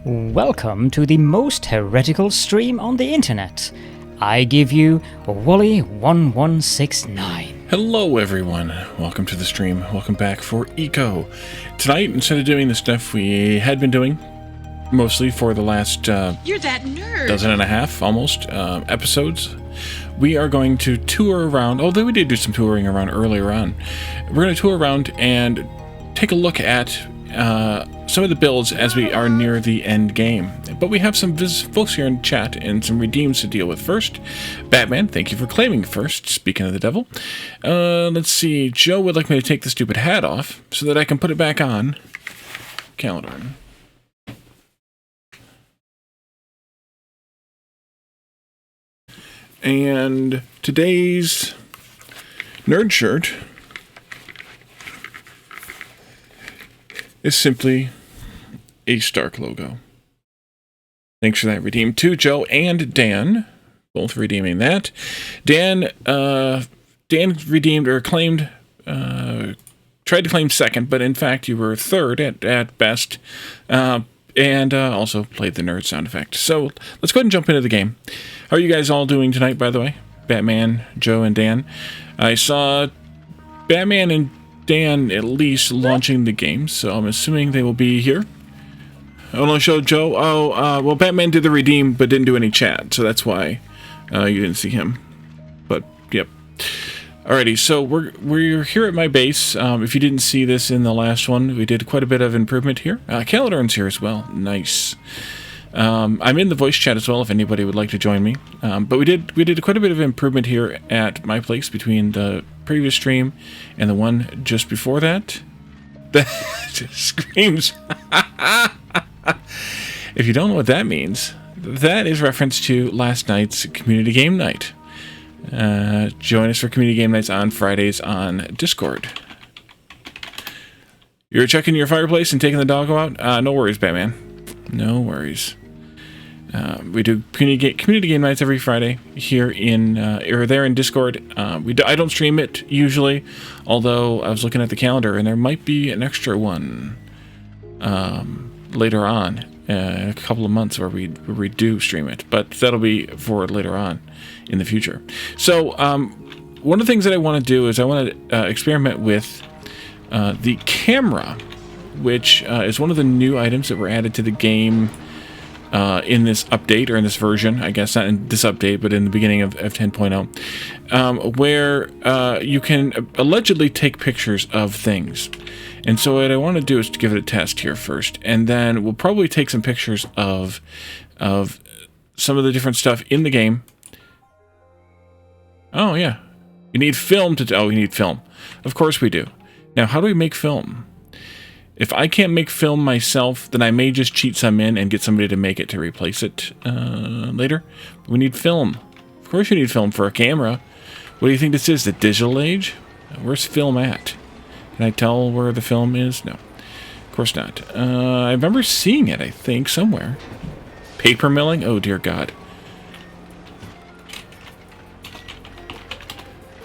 Welcome to the most heretical stream on the internet. I give you Wooly1169. Hello everyone, welcome to the stream, welcome back for Eco. Tonight, instead of doing the stuff we had been doing, mostly for the last You're that nerd. dozen and a half, almost, episodes, we are going to tour around, although we did do some touring around earlier on. We're going to tour around and take a look at some of the builds as we are near the end game. But we have some folks here in chat and some redeems to deal with first. Batman, thank you for claiming first, speaking of the devil. Let's see, Joe would like me to take the stupid hat off so that I can put it back on. Calendar. And today's nerd shirt is simply a Stark logo. Thanks for that redeem to Joe and Dan, both redeeming that. Dan redeemed or claimed, tried to claim second, but in fact you were third at best, and also played the nerd sound effect. So let's go ahead and jump into the game. How are you guys all doing tonight, by the way? Batman, Joe, and Dan. I saw Batman and Dan at least launching the game, so I'm assuming they will be here. I only showed Joe. Well, Batman did the redeem, but didn't do any chat, so that's why you didn't see him. But yep. Alrighty, so we're here at my base. If you didn't see this in the last one, we did quite a bit of improvement here. Caledon's here as well. Nice. I'm in the voice chat as well if anybody would like to join me. But we did quite a bit of improvement here at my place between the previous stream and the one just before that. That just screams. If you don't know what that means, that is reference to last night's community game night. Join us for community game nights on Fridays on Discord. You're checking your fireplace and taking the doggo out? No worries, Batman. No worries. We do community game nights every Friday here in or there in Discord. I don't stream it usually, although I was looking at the calendar and there might be an extra one later on, a couple of months where we do stream it, but that'll be for later on in the future. So one of the things that I want to do is I want to experiment with the camera, which is one of the new items that were added to the game in this update, or in this version, I guess, not in this update, but in the beginning of 10.0, where you can allegedly take pictures of things. And so what I want to do is to give it a test here first, and then we'll probably take some pictures of some of the different stuff in the game. Oh, yeah. You need film to... Oh, you need film. Of course we do. Now, how do we make film? If I can't make film myself, then I may just cheat some in and get somebody to make it to replace it later. But we need film. Of course you need film for a camera. What do you think this is, the digital age? Where's film at? Can I tell where the film is? No. Of course not. I remember seeing it, I think, somewhere. Paper milling? Oh, dear God.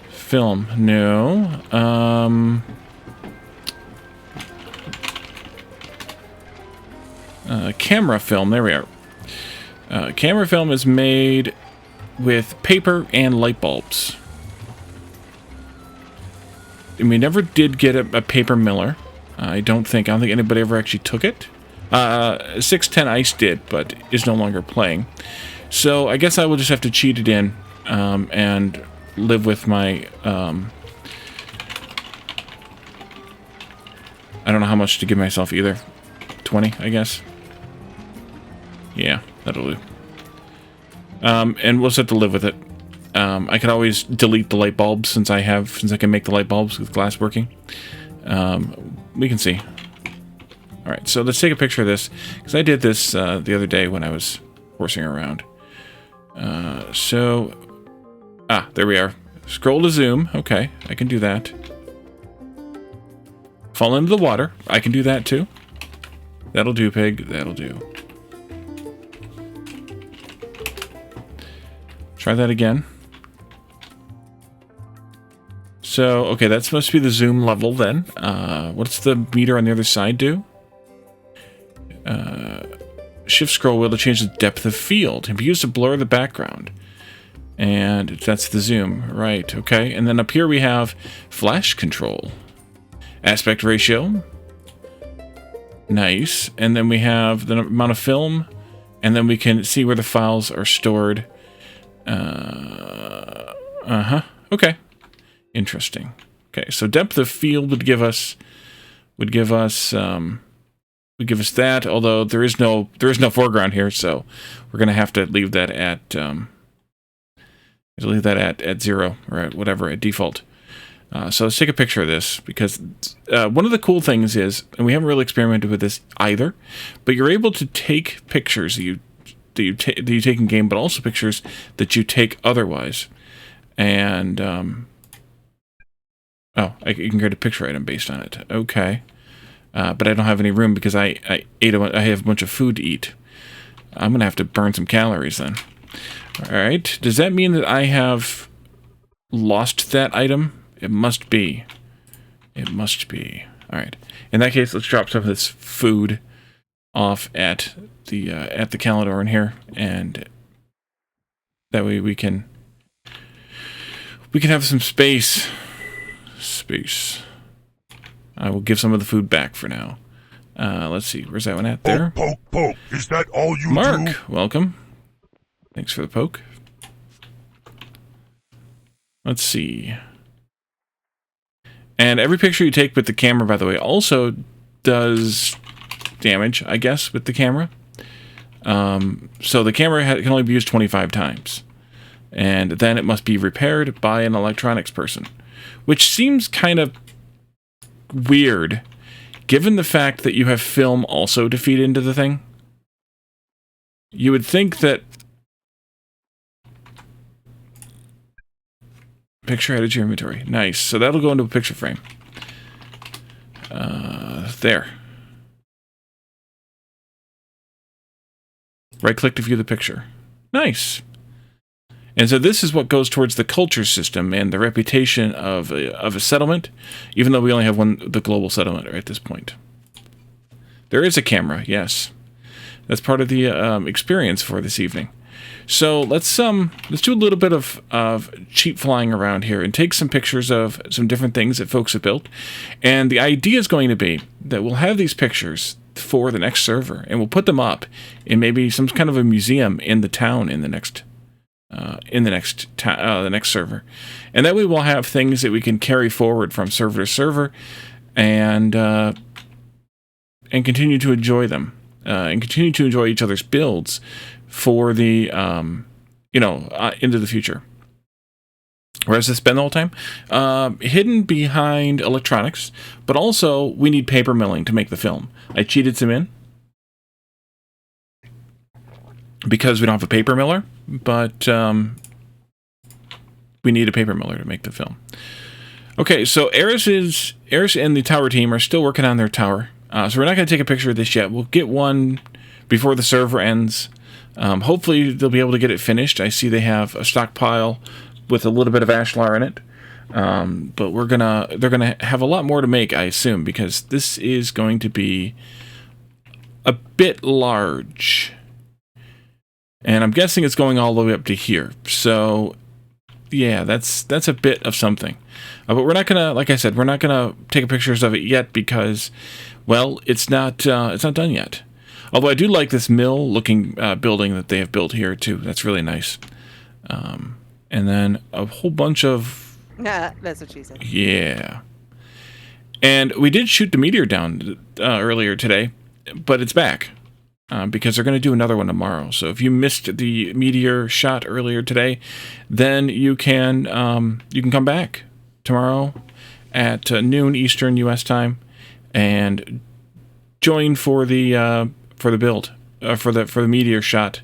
Film. No. Camera film. There we are. Camera film is made with paper and light bulbs. And we never did get a paper miller. I don't think anybody ever actually took it. 610 Ice did, but is no longer playing. So I guess I will just have to cheat it in and live with my... I don't know how much to give myself either. 20, I guess. Yeah, that'll do. And we'll just have to live with it. I could always delete the light bulbs since I can make the light bulbs with glass working. We can see. Alright, so let's take a picture of this, because I did this the other day when I was horsing around. There we are. Scroll to zoom. Okay, I can do that. Fall into the water. I can do that too. That'll do, pig. That'll do. Try that again. So, okay, that's supposed to be the zoom level then. What's the meter on the other side do? shift scroll wheel to change the depth of field. It can be used to blur the background. And that's the zoom, right, okay. And then up here we have flash control. Aspect ratio. Nice. And then we have the amount of film. And then we can see where the files are stored. Okay. Interesting. Okay, so depth of field would give us that, although there is no foreground here, so we're gonna have to leave that at at 0 or at whatever at default. So let's take a picture of this, because one of the cool things is, and we haven't really experimented with this either, but you're able to take pictures that you take in game, but also pictures that you take otherwise, and you can create a picture item based on it. Okay. But I don't have any room because I have a bunch of food to eat. I'm going to have to burn some calories then. All right. Does that mean that I have lost that item? It must be. It must be. All right. In that case, let's drop some of this food off at the calendar in here, and that way we can have some space. I will give some of the food back for now. Let's see. Where's that one at? There. Poke. Is that all you Mark, do? welcome. Thanks for the poke. Let's see. And every picture you take with the camera, by the way, also does damage, I guess, with the camera. So the camera can only be used 25 times. And then it must be repaired by an electronics person. Which seems kind of weird, given the fact that you have film also to feed into the thing. You would think that... Picture added to your inventory. Nice. So that'll go into a picture frame. There. Right-click to view the picture. Nice. And so this is what goes towards the culture system and the reputation of a settlement, even though we only have the global settlement at this point. There is a camera, yes. That's part of the experience for this evening. So let's do a little bit of cheap flying around here and take some pictures of some different things that folks have built. And the idea is going to be that we'll have these pictures for the next server, and we'll put them up in maybe some kind of a museum in the town in the next server, and that way we'll have things that we can carry forward from server to server, and continue to enjoy them, and continue to enjoy each other's builds for the into the future. Where has this been the whole time? Hidden behind electronics, but also we need paper milling to make the film. I cheated some in because we don't have a paper miller, but we need a paper miller to make the film. Okay, so Eris and the tower team are still working on their tower. So we're not going to take a picture of this yet. We'll get one before the server ends. Hopefully they'll be able to get it finished. I see they have a stockpile with a little bit of ashlar in it. But they're gonna have a lot more to make, I assume, because this is going to be a bit large. And I'm guessing it's going all the way up to here. So yeah, that's a bit of something. But we're not gonna, like I said, we're not gonna take pictures of it yet because, well, it's not done yet. Although I do like this mill-looking building that they have built here too. That's really nice. And then a whole bunch of... That's what she said. Yeah. And we did shoot the meteor down earlier today, but it's back. Because they're going to do another one tomorrow. So if you missed the meteor shot earlier today, then you can come back tomorrow at noon Eastern U.S. time and join for the build for the meteor shot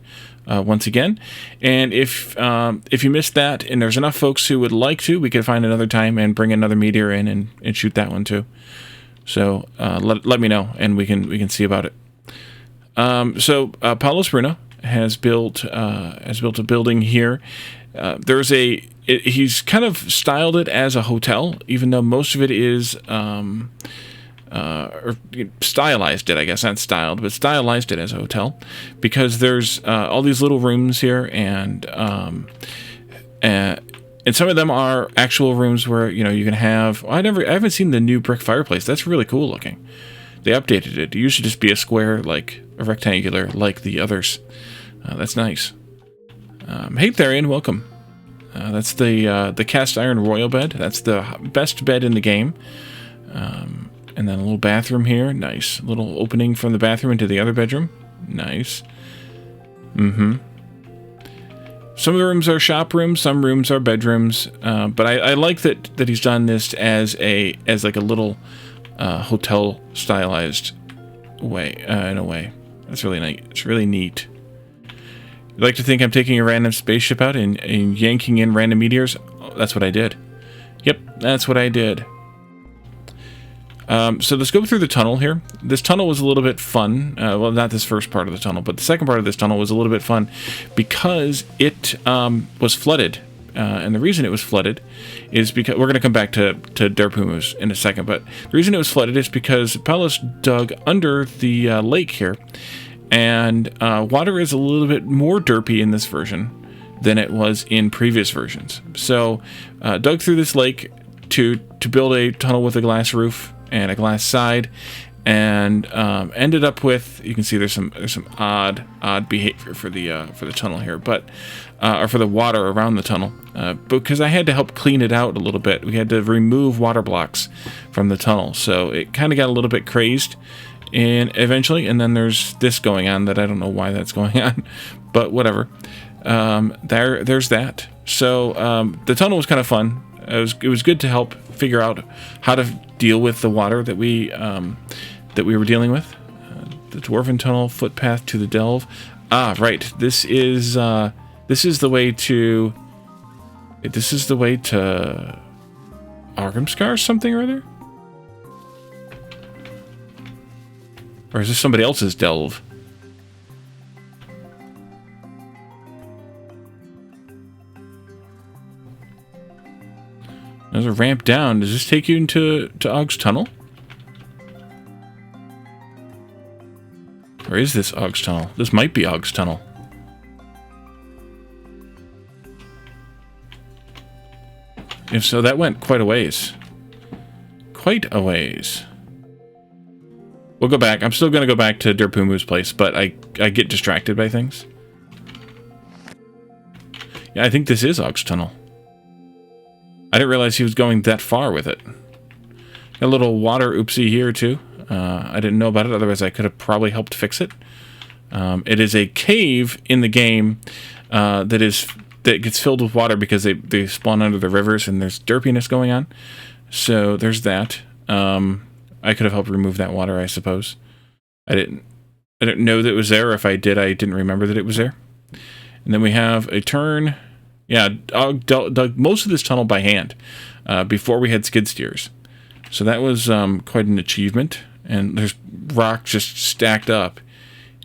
once again. And if you missed that and there's enough folks who would like to, we could find another time and bring another meteor in and shoot that one too. So let me know and we can see about it. So Paulos Bruno has built a building here. He's kind of styled it as a hotel, even though most of it is or stylized it, I guess, not styled, but stylized it as a hotel, because there's all these little rooms here, and some of them are actual rooms where you can have. I haven't seen the new brick fireplace. That's really cool looking. They updated it. It used to just be a square, like a rectangular, like the others. That's nice. Hey, Therian, welcome. That's the cast iron royal bed. That's the best bed in the game. And then a little bathroom here. Nice. A little opening from the bathroom into the other bedroom. Nice. Some of the rooms are shop rooms. Some rooms are bedrooms. But I like that he's done this as like a little hotel stylized way. In a way, that's really nice. It's really neat. You like to think I'm taking a random spaceship out and yanking in random meteors? Oh, that's what I did. Yep, that's what I did. So let's go through the tunnel here. This tunnel was a little bit fun. Well, not this first part of the tunnel, but the second part of this tunnel was a little bit fun because it was flooded. And the reason it was flooded is because we're going to come back to Derpumus in a second. But the reason it was flooded is because Paulus dug under the lake here, and water is a little bit more derpy in this version than it was in previous versions. So dug through this lake to build a tunnel with a glass roof and a glass side, and ended up with, you can see there's some odd behavior for the tunnel here, but or for the water around the tunnel, because I had to help clean it out a little bit. We had to remove water blocks from the tunnel, so it kind of got a little bit crazed, and eventually, and then there's this going on that I don't know why that's going on, but whatever. There's that. So the tunnel was kind of fun. It was good to help figure out how to deal with the water that we were dealing with. The Dwarven Tunnel, footpath to the Delve. Ah, right. This is the way to. This is the way to Arghamscar, something or other. Or is this somebody else's delve? There's a ramp down. Does this take you into Og's Tunnel? Or is this Og's Tunnel? This might be Og's Tunnel. If so, that went quite a ways. Quite a ways. We'll go back. I'm still going to go back to Derpumu's place, but I get distracted by things. Yeah, I think this is Og's Tunnel. I didn't realize he was going that far with it. Got a little water oopsie here, too. I didn't know about it, otherwise I could have probably helped fix it. It is a cave in the game that gets filled with water because they spawn under the rivers and there's derpiness going on. So there's that. I could have helped remove that water, I suppose. I didn't know that it was there. If I did, I didn't remember that it was there. And then we have a turn. Yeah, dug most of this tunnel by hand before we had skid steers. So that was quite an achievement. And there's rock just stacked up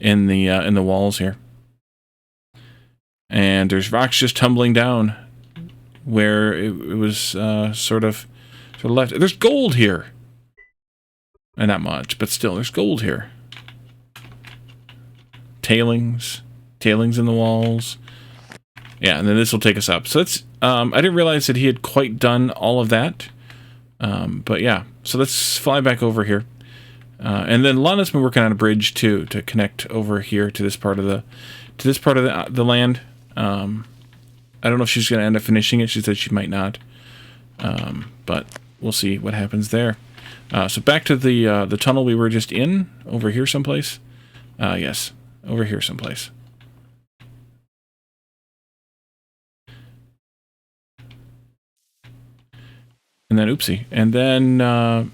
in the walls here. And there's rocks just tumbling down where it was sort of left. There's gold here. And not much, but still, there's gold here. Tailings in the walls. Yeah, and then this will take us up. So that's, I didn't realize that he had quite done all of that. But yeah, so let's fly back over here. And then Lana's been working on a bridge too to connect over here to this part of the land. I don't know if she's going to end up finishing it. She said she might not. But we'll see what happens there. So back to the tunnel we were just in, over here someplace. Yes, over here someplace. And then, oopsie. And then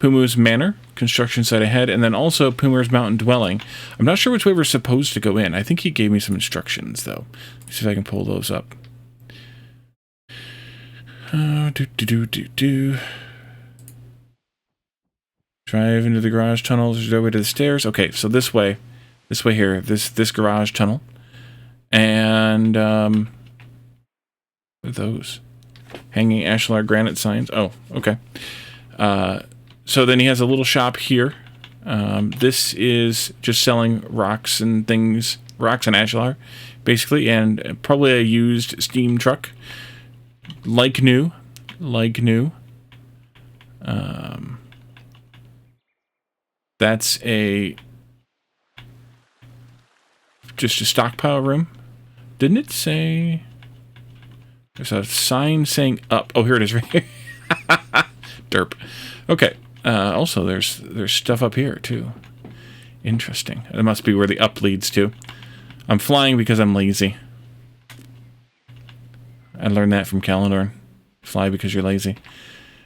Pumu's Manor, construction site ahead, and then also Pumu's Mountain Dwelling. I'm not sure which way we're supposed to go in. I think he gave me some instructions, though. Let's see if I can pull those up. Drive into the garage tunnel. There's no way to the stairs. Okay, so this way here, this garage tunnel, and what are those hanging ashlar granite signs? Oh, okay. So then he has a little shop here. This is just selling rocks and things, rocks and ashlar, basically, and probably a used steam truck, like new. That's just a stockpile room. Didn't it say? There's a sign saying up. Oh, here it is right here. Derp. Okay. Also, there's stuff up here, too. Interesting. That must be where the up leads to. I'm flying because I'm lazy. I learned that from Kalendorn. Fly because you're lazy.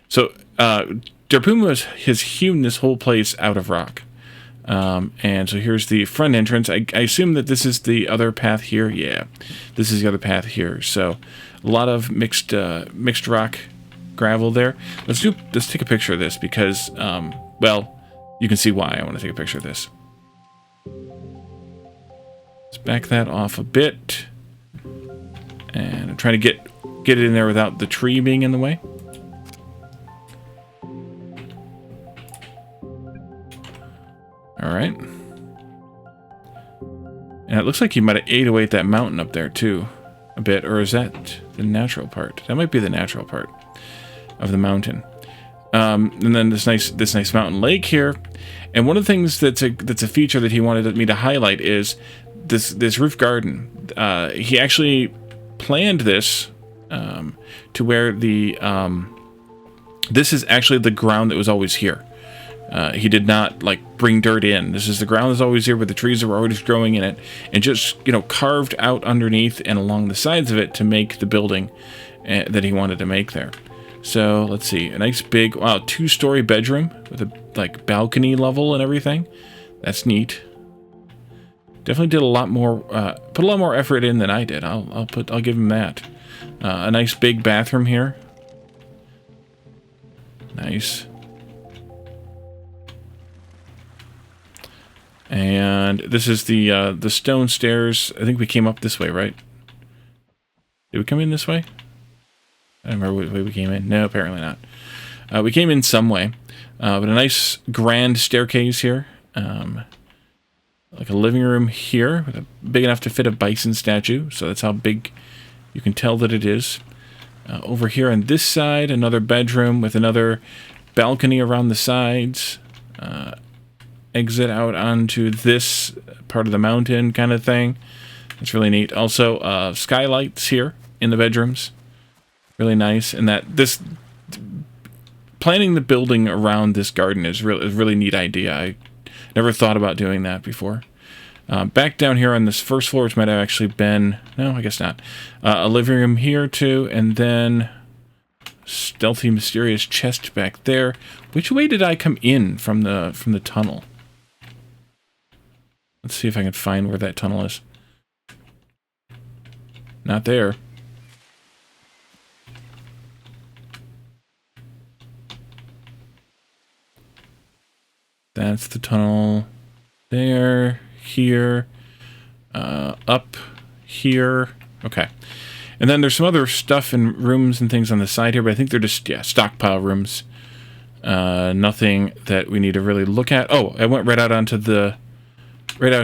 So, Derpuma has hewn this whole place out of rock. And so here's the front entrance. I assume that this is the other path here. Yeah, this is the other path here. So a lot of mixed rock, gravel there. Let's take a picture of this because, well, you can see why I want to take a picture of this. Let's back that off a bit, and I'm trying to get it in there without the tree being in the way. All right. And it looks like you might have ate away at that mountain up there too, a bit, or is that the natural part? That might be the natural part of the mountain. And then this nice mountain lake here. And one of the things that's a feature that he wanted me to highlight is this roof garden. He actually planned this to where this is actually the ground that was always here. He did not bring dirt in. This is the ground that's always here, where the trees are always growing in it, and just carved out underneath and along the sides of it to make the building that he wanted to make there. So let's see, a nice big 2-story bedroom with a balcony level and everything. That's neat. Definitely did a lot more, put a lot more effort in than I did. I'll give him that. A nice big bathroom here. Nice. And this is the stone stairs. I think we came up this way, right? Did we come in this way? I don't remember what way we came in. No, apparently not. We came in some way. But a nice grand staircase here. Like a living room here, with big enough to fit a bison statue. So that's how big you can tell that it is. Over here on this side, another bedroom with another balcony around the sides. Exit out onto this part of the mountain kind of thing. It's really neat. Also, skylights here in the bedrooms. Really nice. And planning the building around this garden is a really neat idea. I never thought about doing that before. Back down here on this first floor, which might have actually been... No, I guess not. A living room here, too. And then... stealthy, mysterious chest back there. Which way did I come in from the tunnel? Let's see if I can find where that tunnel is. Not there. That's the tunnel there, here, up here. Okay. And then there's some other stuff and rooms and things on the side here, but I think they're just, stockpile rooms. Nothing that we need to really look at. Oh, I went right out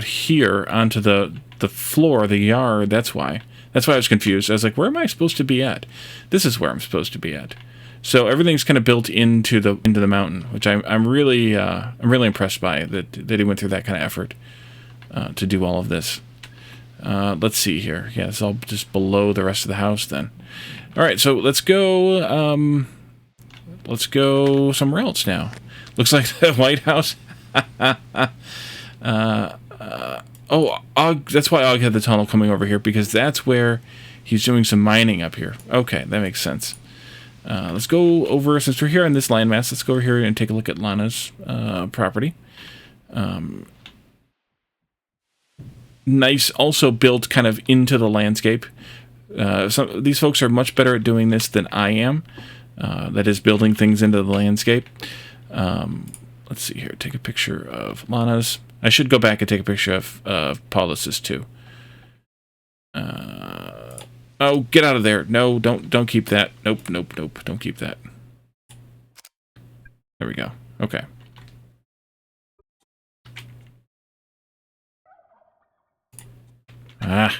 here onto the floor, the yard. That's why I was confused. I was like, where am I supposed to be at? This is where I'm supposed to be at. So everything's kind of built into the mountain, which I'm really impressed by that he went through that kind of effort to do all of this. Let's see here. Yeah, it's all just below the rest of the house then. All right, so let's go. Let's go somewhere else now. Looks like the White House. Og, that's why Og had the tunnel coming over here, because that's where he's doing some mining up here. Okay, that makes sense. Let's go over, since we're here on this landmass, let's go over here and take a look at Lana's property. Nice, also built kind of into the landscape. These folks are much better at doing this than I am. That is, building things into the landscape. Let's see here. Take a picture of Lana's. I should go back and take a picture of Paulus's too. Oh, get out of there. No, don't keep that. Nope, don't keep that. There we go. Okay. Ah.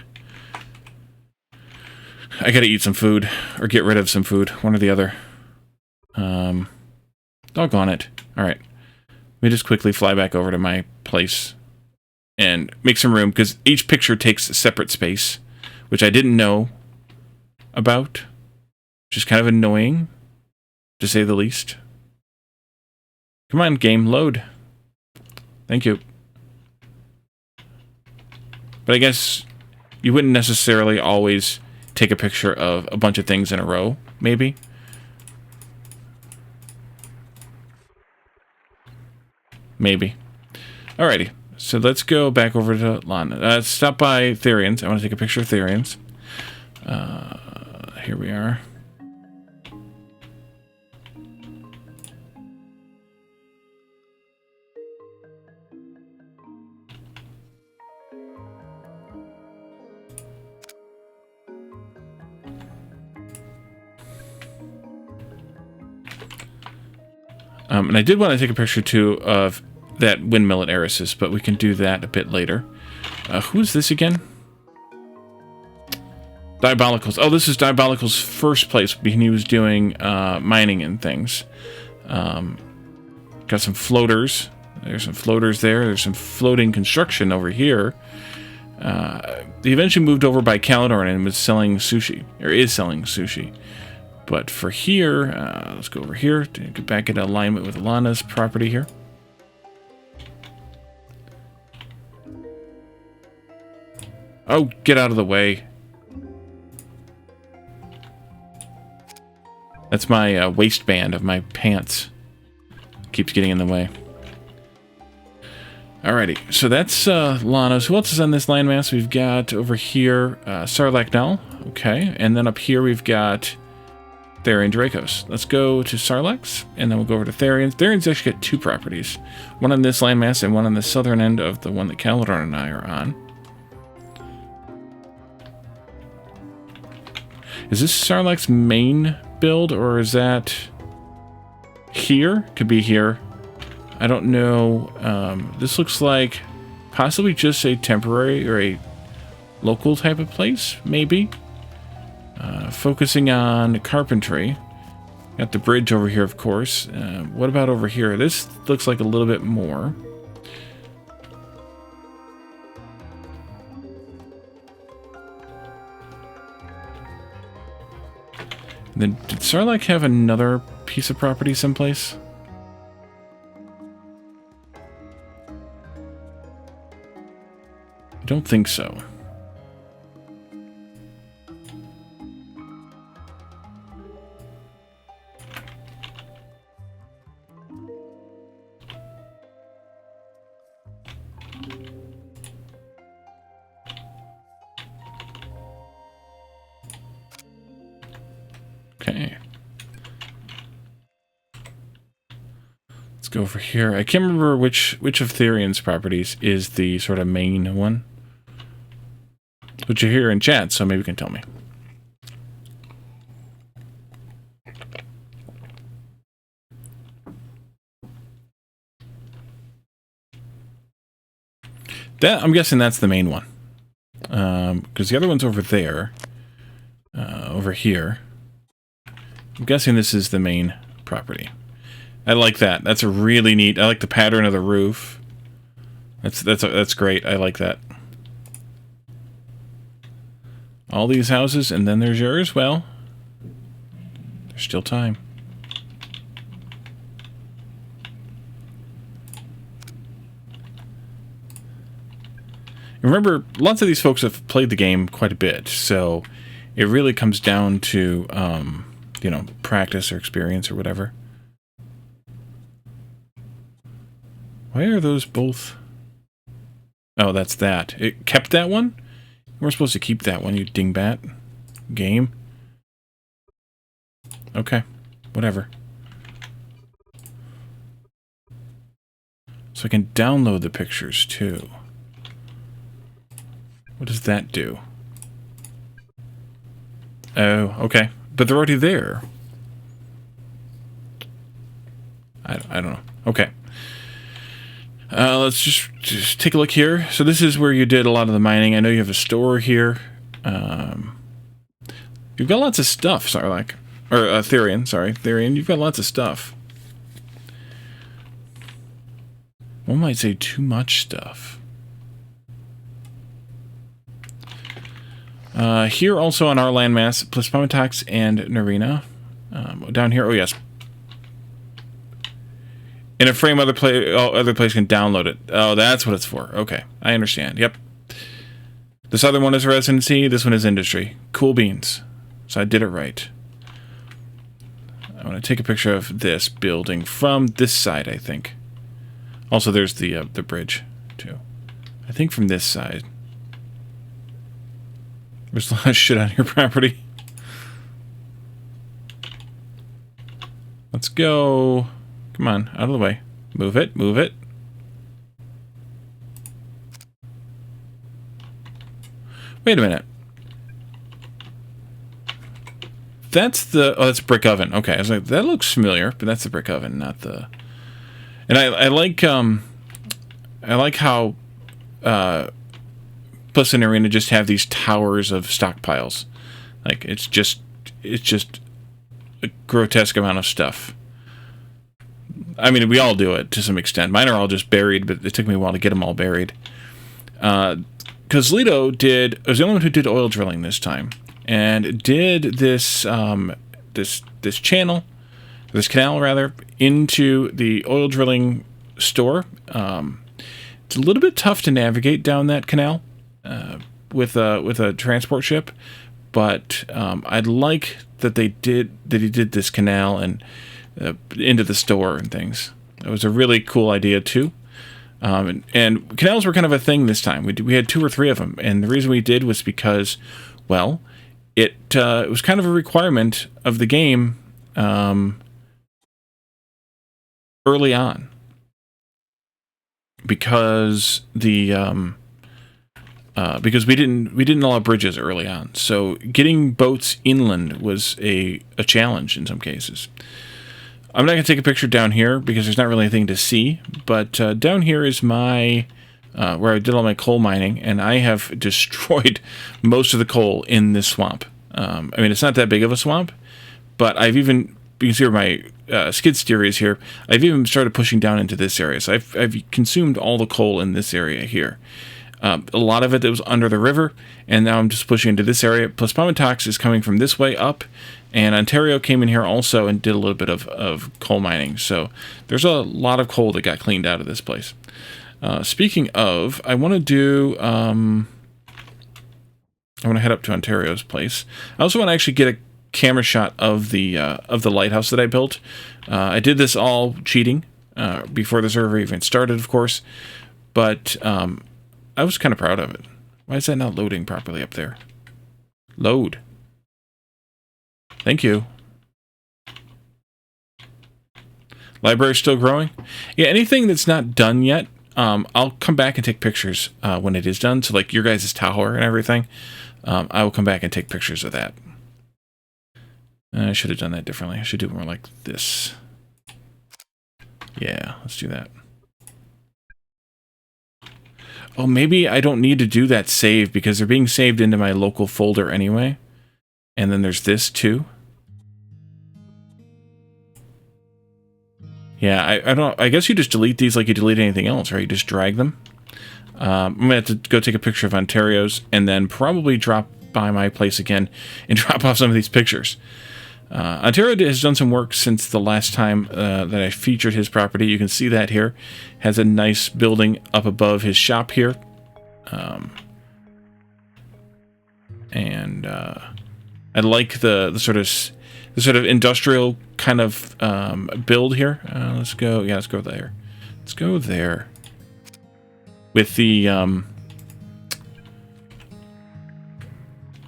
I gotta eat some food. Or get rid of some food. One or the other. Doggone it. Alright. Let me just quickly fly back over to my place. And make some room, because each picture takes a separate space. Which I didn't know about. Which is kind of annoying. To say the least. Come on, game, load. Thank you. But I guess you wouldn't necessarily always take a picture of a bunch of things in a row, maybe. Maybe. Alrighty. So let's go back over to Lana. Stop by Therians. I want to take a picture of Therians. Here we are. And I did want to take a picture, too, of that windmill at Eris's, but we can do that a bit later. Who's this again? Diabolicals. Oh, this is Diabolicals' first place when he was doing mining and things. Got some floaters. There's some floaters there. There's some floating construction over here. He eventually moved over by Caledon and was selling sushi, or is selling sushi. But for here, let's go over here to get back into alignment with Lana's property here. Oh, get out of the way. That's my waistband of my pants. Keeps getting in the way. Alrighty, so that's Lana's. Who else is on this landmass? We've got over here Sarlacc. Okay, and then up here we've got Therian Dracos. Let's go to Sarlacc, and then we'll go over to Therian's. Therian's actually got two properties. One on this landmass and one on the southern end of the one that Caledon and I are on. Is this Sarlacc's main build, or is that here? Could be here. I don't know. This looks like possibly just a temporary or a local type of place, maybe. Focusing on carpentry. Got the bridge over here, of course. What about over here? This looks like a little bit more. And then, did Sarlacc have another piece of property someplace? I don't think so. Okay. Let's go over here. I can't remember which of Therian's properties is the sort of main one. But you're here in chat, so maybe you can tell me. I'm guessing that's the main one. Because the other one's over there. Over here. I'm guessing this is the main property. I like that. That's a really neat. I like the pattern of the roof. That's great. I like that. All these houses, and then there's yours. Well, there's still time. Remember, lots of these folks have played the game quite a bit, so it really comes down to, you know, practice or experience or whatever. Why are those both? Oh, that's that. It kept that one? We're supposed to keep that one, you dingbat. Game. Okay, whatever. So I can download the pictures, too. What does that do? Oh, okay. But they're already there. I don't know. Okay. Let's just take a look here. So this is where you did a lot of the mining. I know you have a store here. You've got lots of stuff, Sarlacc. Or Therian, sorry. Therian, you've got lots of stuff. One might say too much stuff. Here also on our landmass, Plispomentox and Narina. Down here, oh yes. In a frame, other place can download it. Oh, that's what it's for. Okay, I understand. Yep. This other one is residency. This one is industry. Cool beans. So I did it right. I want to take a picture of this building from this side, I think. Also, there's the bridge, too. I think from this side. There's a lot of shit on your property. Let's go. Come on, out of the way. Move it, move it. Wait a minute. That's the... Oh, that's a brick oven. Okay, I was like, that looks familiar, but that's the brick oven, not the... And I like how Plus and Arena just have these towers of stockpiles. Like, it's just a grotesque amount of stuff. I mean, we all do it to some extent. Mine are all just buried, but it took me a while to get them all buried. Because Leto was the only one who did oil drilling this time, and did this this canal rather, into the oil drilling store. It's a little bit tough to navigate down that canal with a transport ship, but I'd like that he did this canal and into the store and things. It was a really cool idea too. And canals were kind of a thing this time. We had 2 or 3 of them, and the reason we did was because, well, it was kind of a requirement of the game early on, because because we didn't allow bridges early on, so getting boats inland was a challenge in some cases. I'm not going to take a picture down here because there's not really anything to see, but down here is my where I did all my coal mining, and I have destroyed most of the coal in this swamp. I mean, it's not that big of a swamp, but you can see where my skid steer is here. I've even started pushing down into this area, so I've consumed all the coal in this area here. A lot of it that was under the river, and now I'm just pushing into this area. Plus, Pomentox is coming from this way up, and Ontario came in here also and did a little bit of coal mining. So there's a lot of coal that got cleaned out of this place. Speaking of, I want to do... I want to head up to Ontario's place. I also want to actually get a camera shot of the lighthouse that I built. I did this all cheating before the server even started, of course, but I was kind of proud of it. Why is that not loading properly up there? Load. Thank you. Library's still growing? Yeah, anything that's not done yet, I'll come back and take pictures when it is done. So like your guys' tower and everything, I will come back and take pictures of that. I should have done that differently. I should do it more like this. Yeah, let's do that. Oh, maybe I don't need to do that save because they're being saved into my local folder anyway. And then there's this too. Yeah, I don't. I guess you just delete these like you delete anything else, right? You just drag them. I'm gonna have to go take a picture of Ontario's and then probably drop by my place again and drop off some of these pictures. Ontario has done some work since the last time that I featured his property. You can see that here. Has a nice building up above his shop here. And I like the sort of industrial kind of build here. Let's go there. Let's go there. With the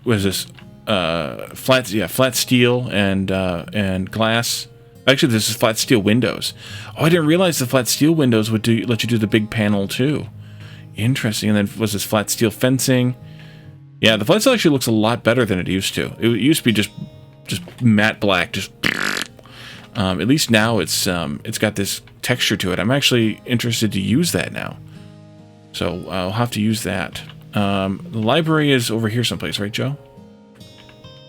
what is this? Flat steel and glass. Actually, this is flat steel windows. Oh, I didn't realize the flat steel windows would let you do the big panel too. Interesting. And then was this flat steel fencing? Yeah, the flat steel actually looks a lot better than it used to. It used to be just matte black, At least now it's got this texture to it. I'm actually interested to use that now. So I'll have to use that. The library is over here someplace, right, Joe?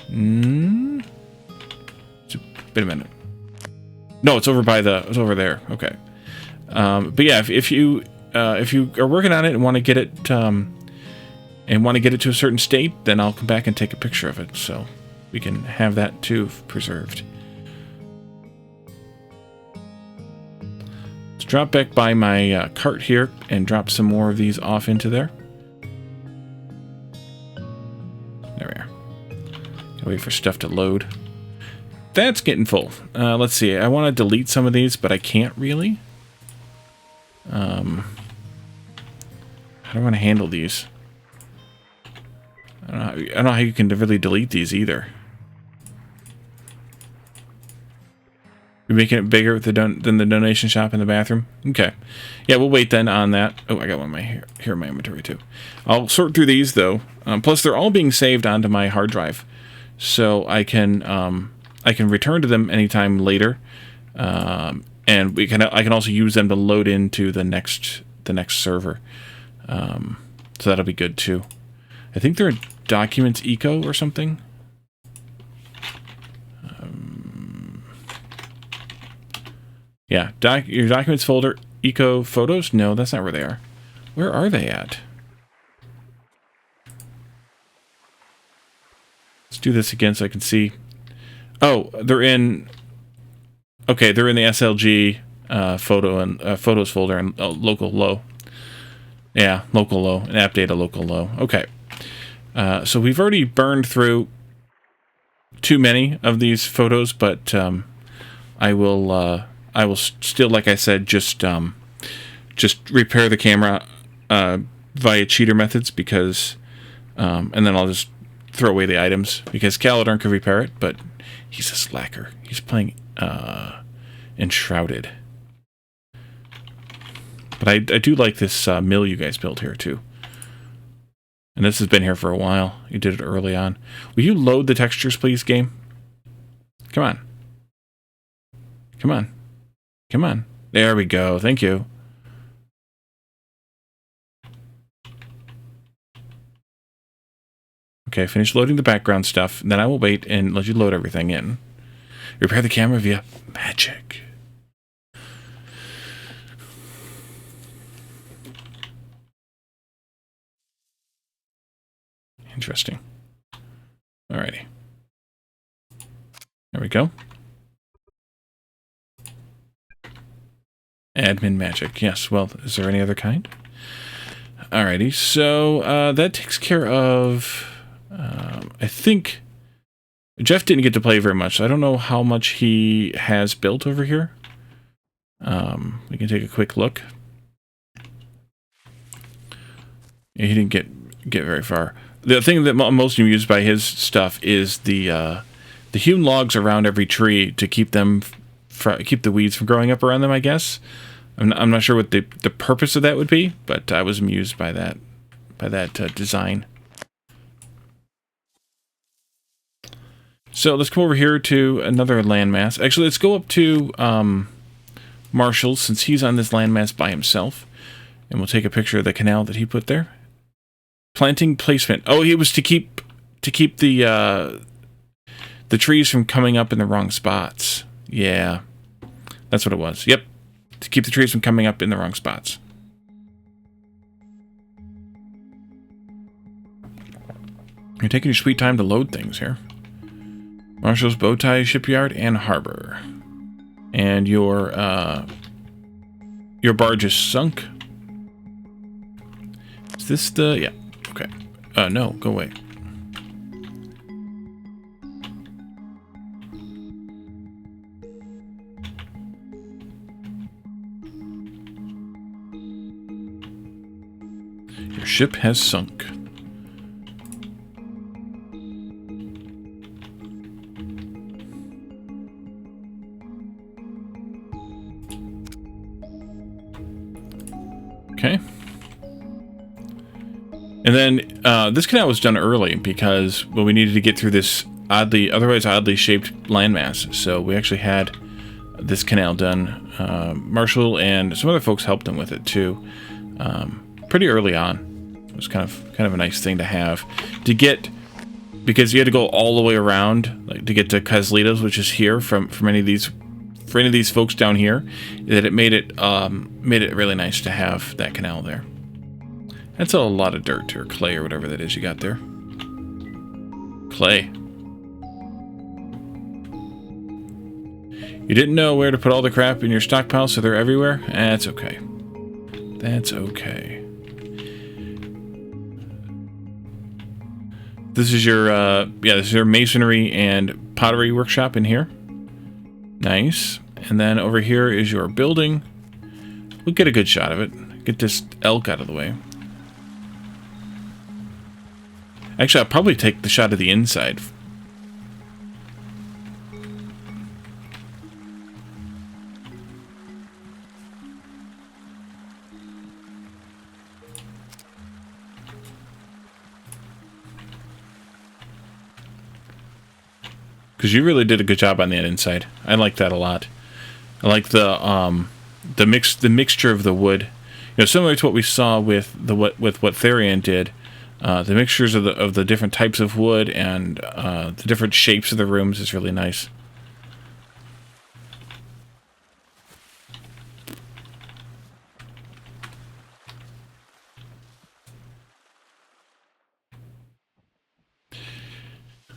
Wait a minute. No, it's over by the. It's over there. Okay. But yeah, if you are working on it and want to get it to a certain state, then I'll come back and take a picture of it, so we can have that too preserved. Let's drop back by my cart here and drop some more of these off into there. There we are. Gotta wait for stuff to load. That's getting full. Let's see. I want to delete some of these, but I can't really. How do I want to handle these? I don't know how you can really delete these either. You're making it bigger than the donation shop in the bathroom? Okay. Yeah, we'll wait then on that. Oh, I got one here in my inventory too. I'll sort through these though. Plus, they're all being saved onto my hard drive, so I can return to them anytime later, and I can also use them to load into the next server. So that'll be good too. I think they're Documents Eco or something. Yeah, your Documents folder, Eco Photos? No, that's not where they are. Where are they at? Let's do this again so I can see. Oh, they're in... Okay, they're in the SLG photo and Photos folder and local low. Yeah, local low, and app data local low. Okay. So we've already burned through too many of these photos, but I will still, like I said, just repair the camera via cheater methods, because and then I'll just throw away the items, because Caladorn could repair it, but he's a slacker. He's playing Enshrouded. But I do like this mill you guys built here too. And this has been here for a while. You did it early on. Will you load the textures, please, game? Come on. Come on. Come on. There we go. Thank you. Okay, finish loading the background stuff. Then I will wait and let you load everything in. Repair the camera via magic. Interesting. Alrighty. There we go. Admin magic. Yes, well, is there any other kind? Alrighty, so that takes care of... I think... Jeff didn't get to play very much, so I don't know how much he has built over here. We can take a quick look. Yeah, he didn't get very far. The thing that I'm most amused by his stuff is the hewn logs around every tree to keep them keep the weeds from growing up around them, I guess. I'm not sure what the purpose of that would be, but I was amused by that design. So let's come over here to another landmass. Actually, let's go up to Marshall, since he's on this landmass by himself, and we'll take a picture of the canal that he put there. Planting placement. Oh, it was to keep the trees from coming up in the wrong spots. Yeah, that's what it was. Yep, to keep the trees from coming up in the wrong spots. You're taking your sweet time to load things here. Marshall's Bowtie Shipyard and Harbor. And your barge is sunk. Is this the... Yeah, okay. No, go away. Your ship has sunk. Okay. And then this canal was done early because we needed to get through this otherwise oddly shaped landmass. So we actually had this canal done. Marshall and some other folks helped him with it too, pretty early on. It was kind of a nice thing to have to get, because you had to go all the way around, like, to get to Caslitos, which is here from any of these. For any of these folks down here, that it made it really nice to have that canal there. That's a lot of dirt or clay or whatever that is you got there. Clay. You didn't know where to put all the crap in your stockpile, so they're everywhere? That's okay. That's okay. This is your masonry and pottery workshop in here. Nice. And then over here is your building. We'll get a good shot of it. Get this elk out of the way. Actually, I'll probably take the shot of the inside. Because you really did a good job on that inside. I like that a lot. I like the mixture of the wood. You know, similar to what we saw with what Therian did. The mixtures of the different types of wood and the different shapes of the rooms is really nice.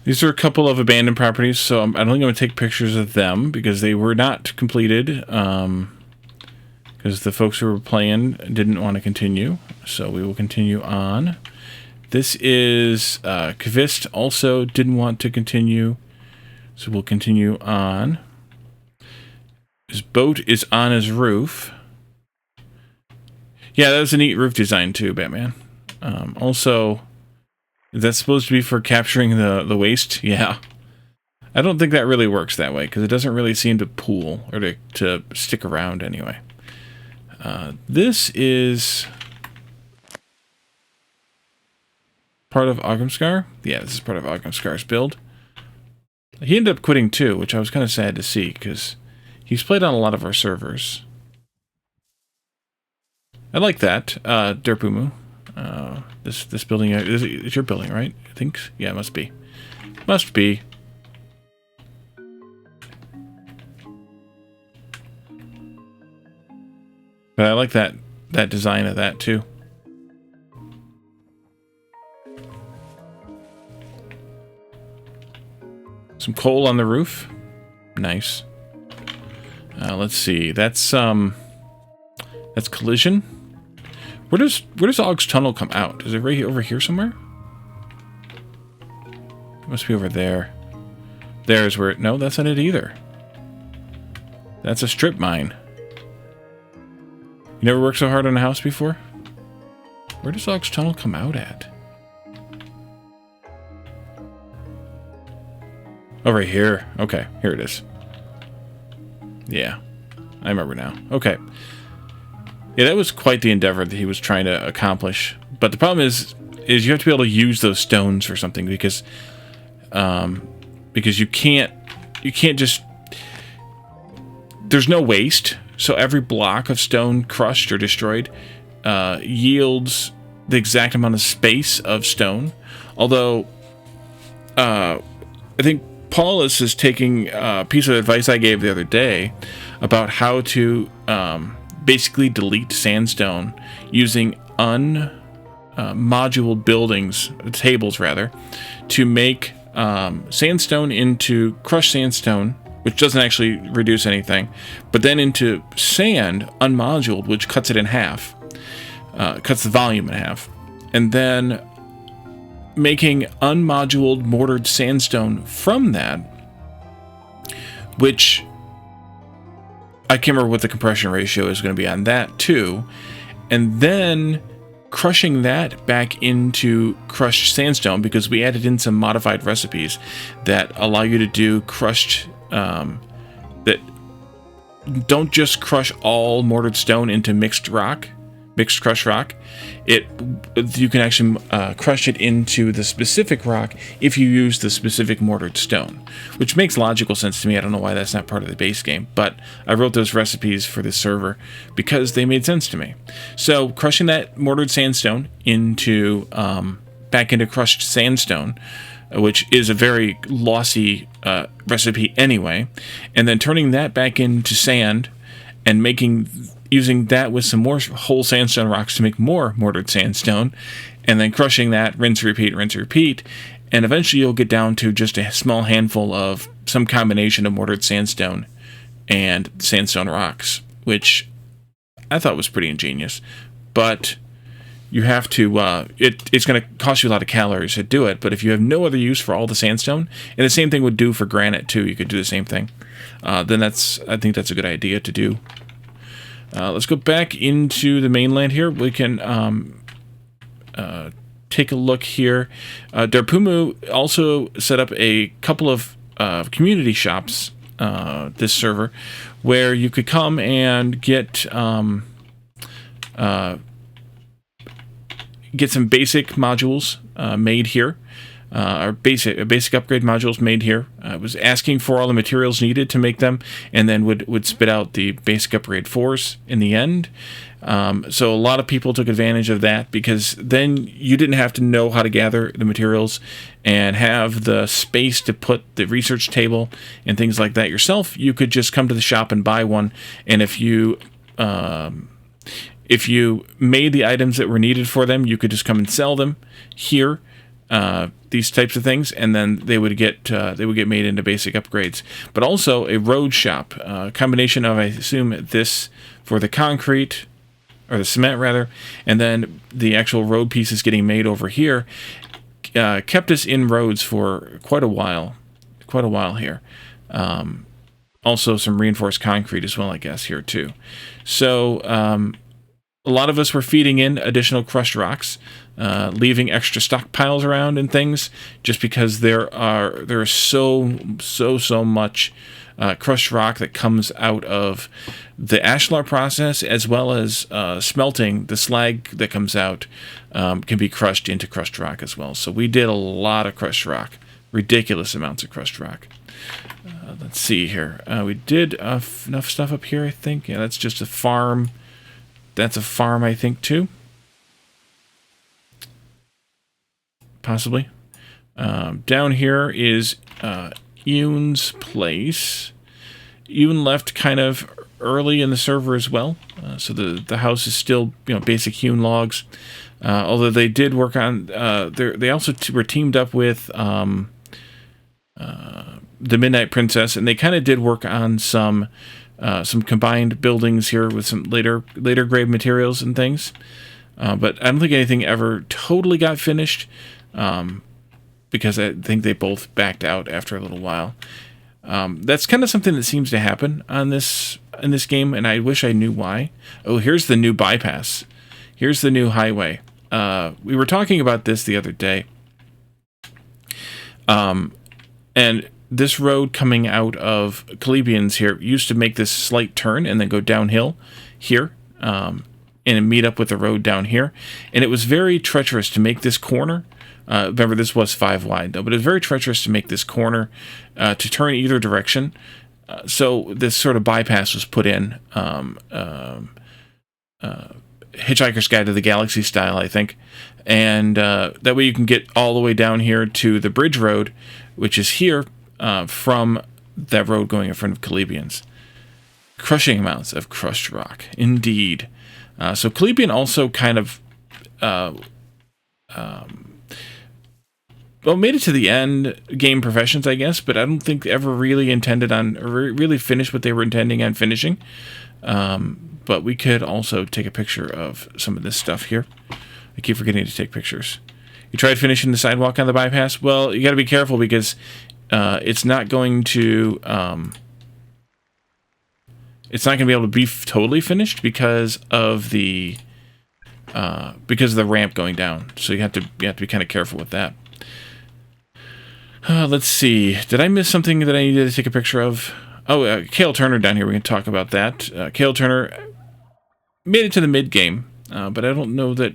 These are a couple of abandoned properties, so I don't think I'm going to take pictures of them because they were not completed. Because the folks who were playing didn't want to continue, so we will continue on. This is Kvist also didn't want to continue, so we'll continue on. His boat is on his roof. Yeah, that was a neat roof design too, Batman. Also, is that supposed to be for capturing the waste? Yeah. I don't think that really works that way, because it doesn't really seem to pool, or to stick around anyway. This is part of Ogumskar? Yeah, this is part of Ogumskar's build. He ended up quitting too, which I was kind of sad to see, because he's played on a lot of our servers. I like that, Derpumu. This building, it's your building, right? I think, yeah, it must be. Must be. But I like that design of that too. Some coal on the roof. Nice. Let's see. That's collision. Where does Og's tunnel come out? Is it right over here somewhere? It must be over there. There's where it... No, that's not it either. That's a strip mine. You never worked so hard on a house before? Where does Og's tunnel come out at? Oh, right here. Okay, here it is. Yeah, I remember now. Okay. Yeah, that was quite the endeavor that he was trying to accomplish. But the problem is you have to be able to use those stones for something, because you can't just... There's no waste, so every block of stone crushed or destroyed yields the exact amount of space of stone. Although, I think Paulus is taking a piece of advice I gave the other day about how to basically delete sandstone using unmoduled buildings, tables rather, to make sandstone into crushed sandstone, which doesn't actually reduce anything, but then into sand, unmoduled, which cuts it in half, cuts the volume in half, and then making unmoduled mortared sandstone from that, which I can't remember what the compression ratio is going to be on that too, and then crushing that back into crushed sandstone, because we added in some modified recipes that allow you to do crushed, that don't just crush all mortared stone into mixed rock, mixed crushed rock, you can actually crush it into the specific rock if you use the specific mortared stone, which makes logical sense to me. I don't know why that's not part of the base game, but I wrote those recipes for this server because they made sense to me. So crushing that mortared sandstone into back into crushed sandstone, which is a very lossy recipe anyway, and then turning that back into sand and using that with some more whole sandstone rocks to make more mortared sandstone, and then crushing that, rinse, repeat, and eventually you'll get down to just a small handful of some combination of mortared sandstone and sandstone rocks, which I thought was pretty ingenious. But you have to, it's going to cost you a lot of calories to do it, but if you have no other use for all the sandstone, and the same thing would do for granite too, you could do the same thing, then I think that's a good idea to do. Let's go back into the mainland here. We can take a look here. Darpumu also set up a couple of community shops, this server, where you could come and get some basic modules made here. Or basic upgrade modules made here. I was asking for all the materials needed to make them, and then would spit out the basic upgrade 4s in the end. So a lot of people took advantage of that, because then you didn't have to know how to gather the materials and have the space to put the research table and things like that yourself. You could just come to the shop and buy one, and if you made the items that were needed for them, you could just come and sell them here. These types of things, and then they would get made into basic upgrades. But also a road shop, a combination of, I assume, this for the concrete, or the cement rather, and then the actual road pieces getting made over here, kept us in roads for quite a while here. Also some reinforced concrete as well, I guess, here too. So a lot of us were feeding in additional crushed rocks, leaving extra stockpiles around and things, just because there is so much crushed rock that comes out of the ashlar process, as well as smelting. The slag that comes out can be crushed into crushed rock as well. So we did a lot of crushed rock, ridiculous amounts of crushed rock. Let's see here. We did enough stuff up here, I think. Yeah, that's just a farm. That's a farm, I think, too. Possibly. Down here is Yoon's place. Yoon left kind of early in the server as well, so the house is still basic hewn logs. Although they did work on, they also were teamed up with the Midnight Princess, and they kind of did work on some combined buildings here with some later grade materials and things. But I don't think anything ever totally got finished, because I think they both backed out after a little while. That's kind of something that seems to happen in this game, and I wish I knew why. Oh, here's the new bypass. Here's the new highway. We were talking about this the other day. And this road coming out of Calebians here used to make this slight turn and then go downhill here, and meet up with the road down here. And it was very treacherous to make this corner. Remember, this was 5 wide, though, but it was very treacherous to make this corner to turn either direction. So this sort of bypass was put in, Hitchhiker's Guide to the Galaxy style, I think. And that way you can get all the way down here to the bridge road, which is here, from that road going in front of Calebians. Crushing amounts of crushed rock, indeed. So Calebian also kind of made it to the end game professions, I guess, but I don't think they ever really intended on, or really finished what they were intending on finishing. But we could also take a picture of some of this stuff here. I keep forgetting to take pictures. You tried finishing the sidewalk on the bypass? Well, you got to be careful, because it's not going to be able to be totally finished because of the ramp going down. So you have to be kind of careful with that. Let's see. Did I miss something that I needed to take a picture of? Oh, Cale Turner down here. We can talk about that. Cale Turner made it to the mid game. but I don't know that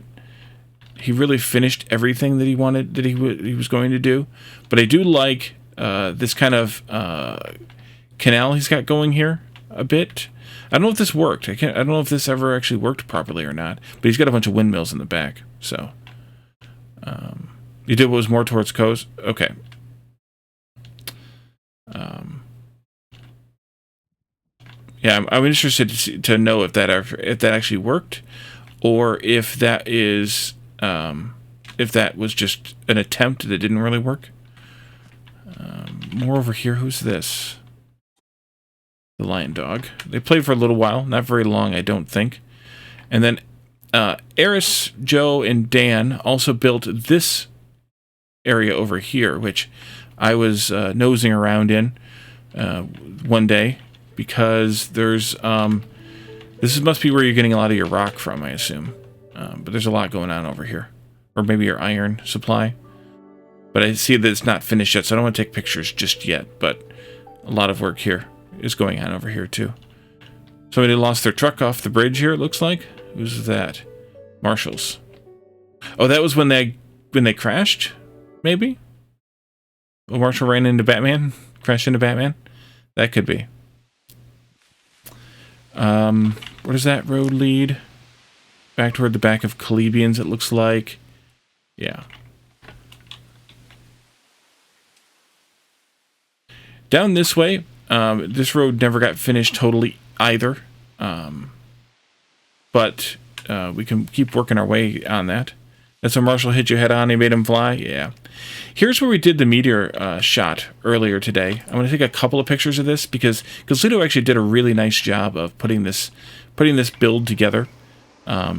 he really finished everything that he wanted, that he was going to do. But I do like this kind of canal he's got going here a bit. I don't know if this worked. I don't know if this ever actually worked properly or not. But he's got a bunch of windmills in the back. So you did what was more towards coast. Okay. Yeah, I'm interested to know if that actually worked, or if that is if that was just an attempt that didn't really work. More over here. Who's this? The lion dog. They played for a little while, not very long, I don't think. And then Eris, Joe, and Dan also built this area over here, which I was nosing around in one day, because there's this must be where you're getting a lot of your rock from, I assume. But there's a lot going on over here, or maybe your iron supply. But I see that it's not finished yet, so I don't want to take pictures just yet. But a lot of work here is going on over here too. Somebody lost their truck off the bridge here, it looks like. Who's that? Marshall's. Oh, that was when they crashed? Maybe? Well, Marshall ran into Batman? Crashed into Batman? That could be. Where does that road lead? Back toward the back of Calebians, it looks like. Yeah. Down this way, this road never got finished totally either. But we can keep working our way on that. That's when Marshall hit your head on, he made him fly? Yeah. Here's where we did the meteor shot earlier today. I'm going to take a couple of pictures of this, because Ludo actually did a really nice job of putting this build together. A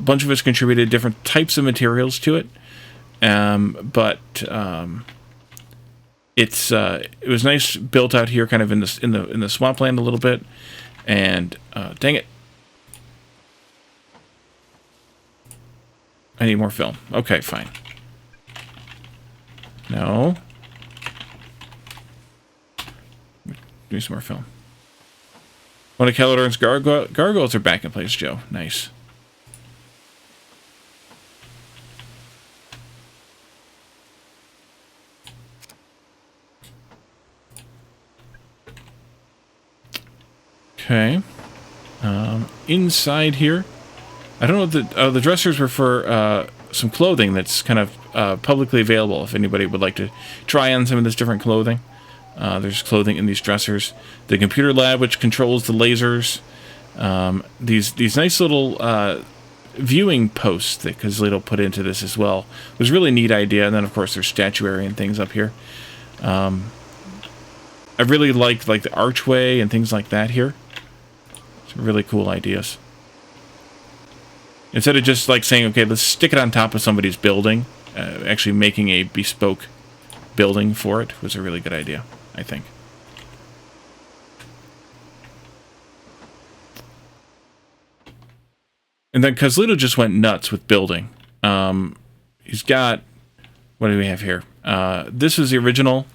bunch of us contributed different types of materials to it. It was nice built out here, kind of in the swampland a little bit. And dang it, I need more film. Okay, fine. No. Give me some more film. One of Calidorn's gargoyles are back in place, Joe. Nice. Okay. Inside here, I don't know if the dressers were for some clothing that's kind of publicly available if anybody would like to try on some of this different clothing. There's clothing in these dressers. The computer lab, which controls the lasers. These nice little viewing posts that Kazlito put into this as well. It was a really neat idea. And then, of course, there's statuary and things up here. I really liked the archway and things like that here. Some really cool ideas. Instead of just saying, okay, let's stick it on top of somebody's building, actually making a bespoke building for it was a really good idea, I think. And then Kazlito just went nuts with building. He's got, what do we have here? This is the original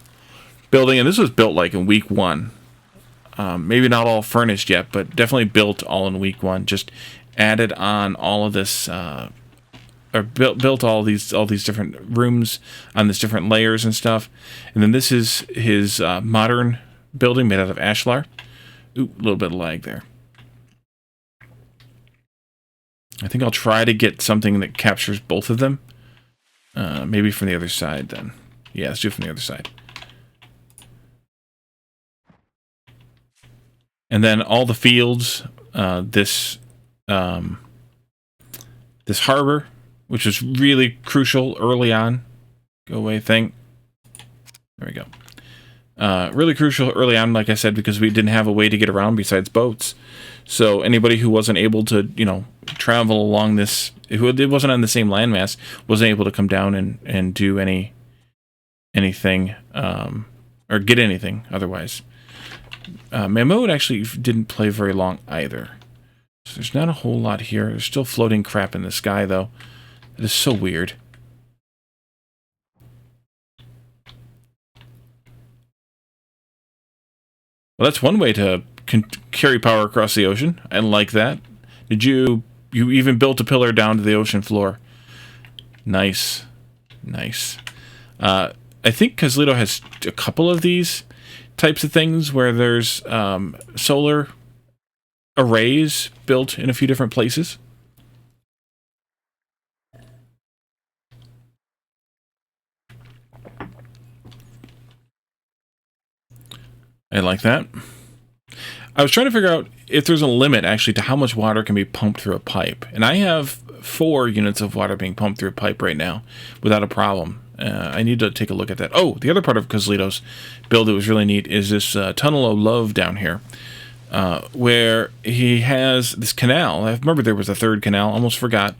building, and this was built in week 1. Maybe not all furnished yet, but definitely built all in week 1. Just added on all of this, or built all these different rooms on these different layers and stuff. And then this is his modern building made out of ashlar. Ooh, a little bit of lag there. I think I'll try to get something that captures both of them. Maybe from the other side then. Yeah, let's do it from the other side. And then all the fields, this harbor, which was really crucial early on. Go away thing. There we go. Really crucial early on, like I said, because we didn't have a way to get around besides boats. So anybody who wasn't able to, travel along this, who wasn't on the same landmass, wasn't able to come down and do anything, or get anything otherwise. My mode actually didn't play very long either. So there's not a whole lot here. There's still floating crap in the sky, though. It is so weird. Well, that's one way to carry power across the ocean. I like that. Did you you even built a pillar down to the ocean floor. Nice. Nice. I think Kozlito has a couple of these types of things where there's solar arrays built in a few different places. I like that. I was trying to figure out if there's a limit actually to how much water can be pumped through a pipe. And I have 4 units of water being pumped through a pipe right now without a problem. I need to take a look at that. Oh, the other part of Kozlito's build that was really neat is this Tunnel of Love down here, where he has this canal. I remember there was a third canal, almost forgot,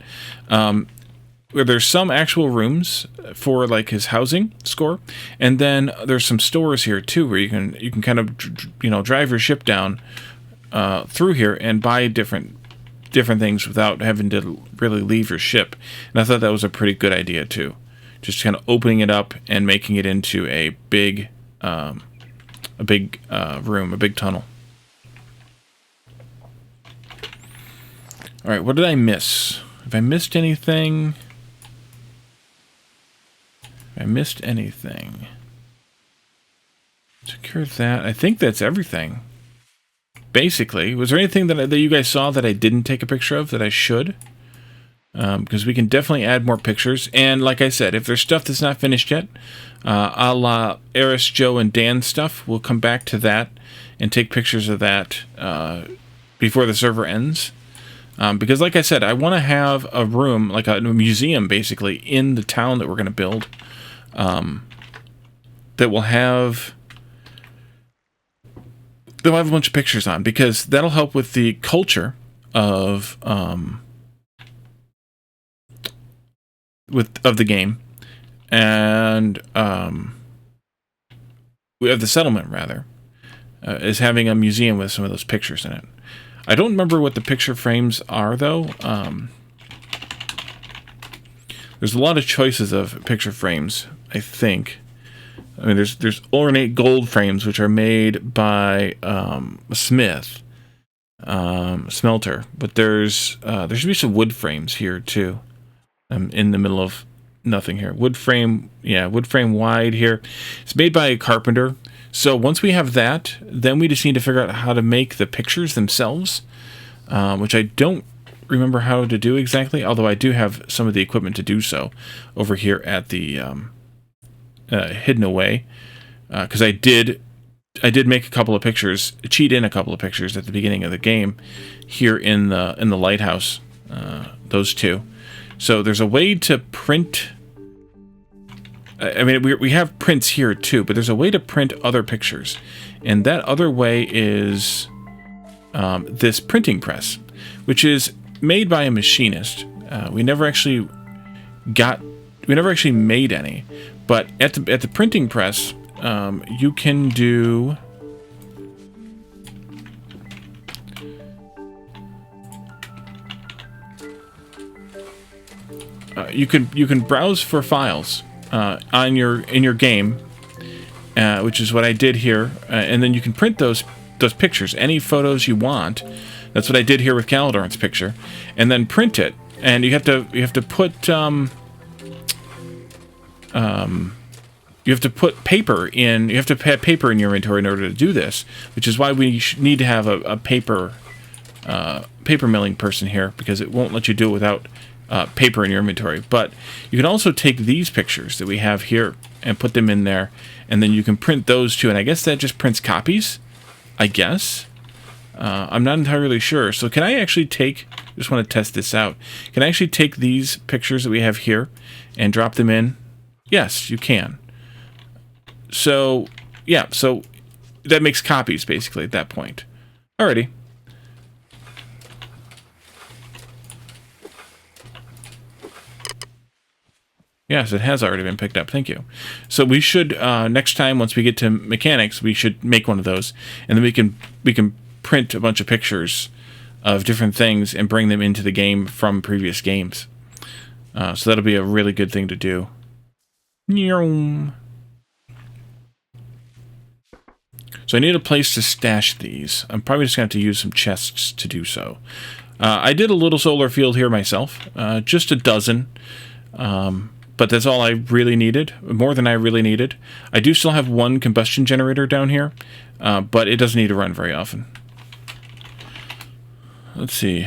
where there's some actual rooms for like his housing score, and then there's some stores here too, where you can kind of drive your ship down through here and buy different things without having to really leave your ship. And I thought that was a pretty good idea too, just kind of opening it up and making it into a big room, a big tunnel. All right, what did I miss? Have I missed anything? I missed anything. Secure that. I think that's everything. Basically, was there anything that you guys saw that I didn't take a picture of that I should? Because we can definitely add more pictures. And like I said, if there's stuff that's not finished yet, a la Eris, Joe, and Dan's stuff, we'll come back to that and take pictures of that before the server ends. Because like I said, I want to have a room, like a museum basically, in the town that we're going to build. That will have a bunch of pictures on, because that'll help with the culture of the game, and we have the settlement rather is having a museum with some of those pictures in it. I don't remember what the picture frames are though. There's a lot of choices of picture frames, I think. I mean, there's ornate gold frames, which are made by a smith, smelter. But there should be some wood frames here too. I'm in the middle of nothing here. Wood frame wide here. It's made by a carpenter. So once we have that, then we just need to figure out how to make the pictures themselves, which I don't remember how to do exactly, although I do have some of the equipment to do so over here at the hidden away, because I did make a couple of pictures, cheat in a couple of pictures at the beginning of the game here in the lighthouse, those two. So there's a way to print. I mean, we have prints here too, but there's a way to print other pictures, and that other way is this printing press, which is made by a machinist. We never actually made any, but at the printing press, you can do. You can browse for files in your game, which is what I did here, and then you can print those pictures, any photos you want. That's what I did here with Calidorn's picture, and then print it. And you have to put paper in. You have to have paper in your inventory in order to do this, which is why we need to have a paper milling person here, because it won't let you do it without paper in your inventory. But you can also take these pictures that we have here and put them in there, and then you can print those too. And I guess that just prints copies, I guess. I'm not entirely sure. So can I actually just want to test this out. Can I actually take these pictures that we have here and drop them in? Yes, you can. So, yeah, so that makes copies basically at that point. Alrighty. Yes, it has already been picked up. Thank you. So we should next time, once we get to mechanics, we should make one of those, and then we can print a bunch of pictures of different things and bring them into the game from previous games. So that'll be a really good thing to do. So I need a place to stash these. I'm probably just going to have to use some chests to do so. I did a little solar field here myself, just a dozen, but that's all I really needed, more than I really needed. I do still have one combustion generator down here, but it doesn't need to run very often. Let's see.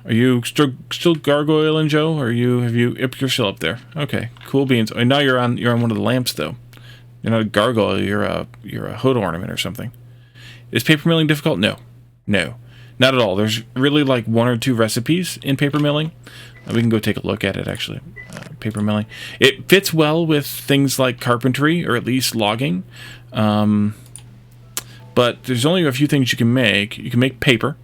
Are you still gargoyling, Joe? Or you're still up there? Okay, cool beans. And now you're on one of the lamps, though. You're not a gargoyle. You're a hood ornament or something. Is paper milling difficult? No, not at all. There's really like 1 or 2 recipes in paper milling. We can go take a look at it actually. Paper milling. It fits well with things like carpentry or at least logging. But there's only a few things you can make. You can make paper,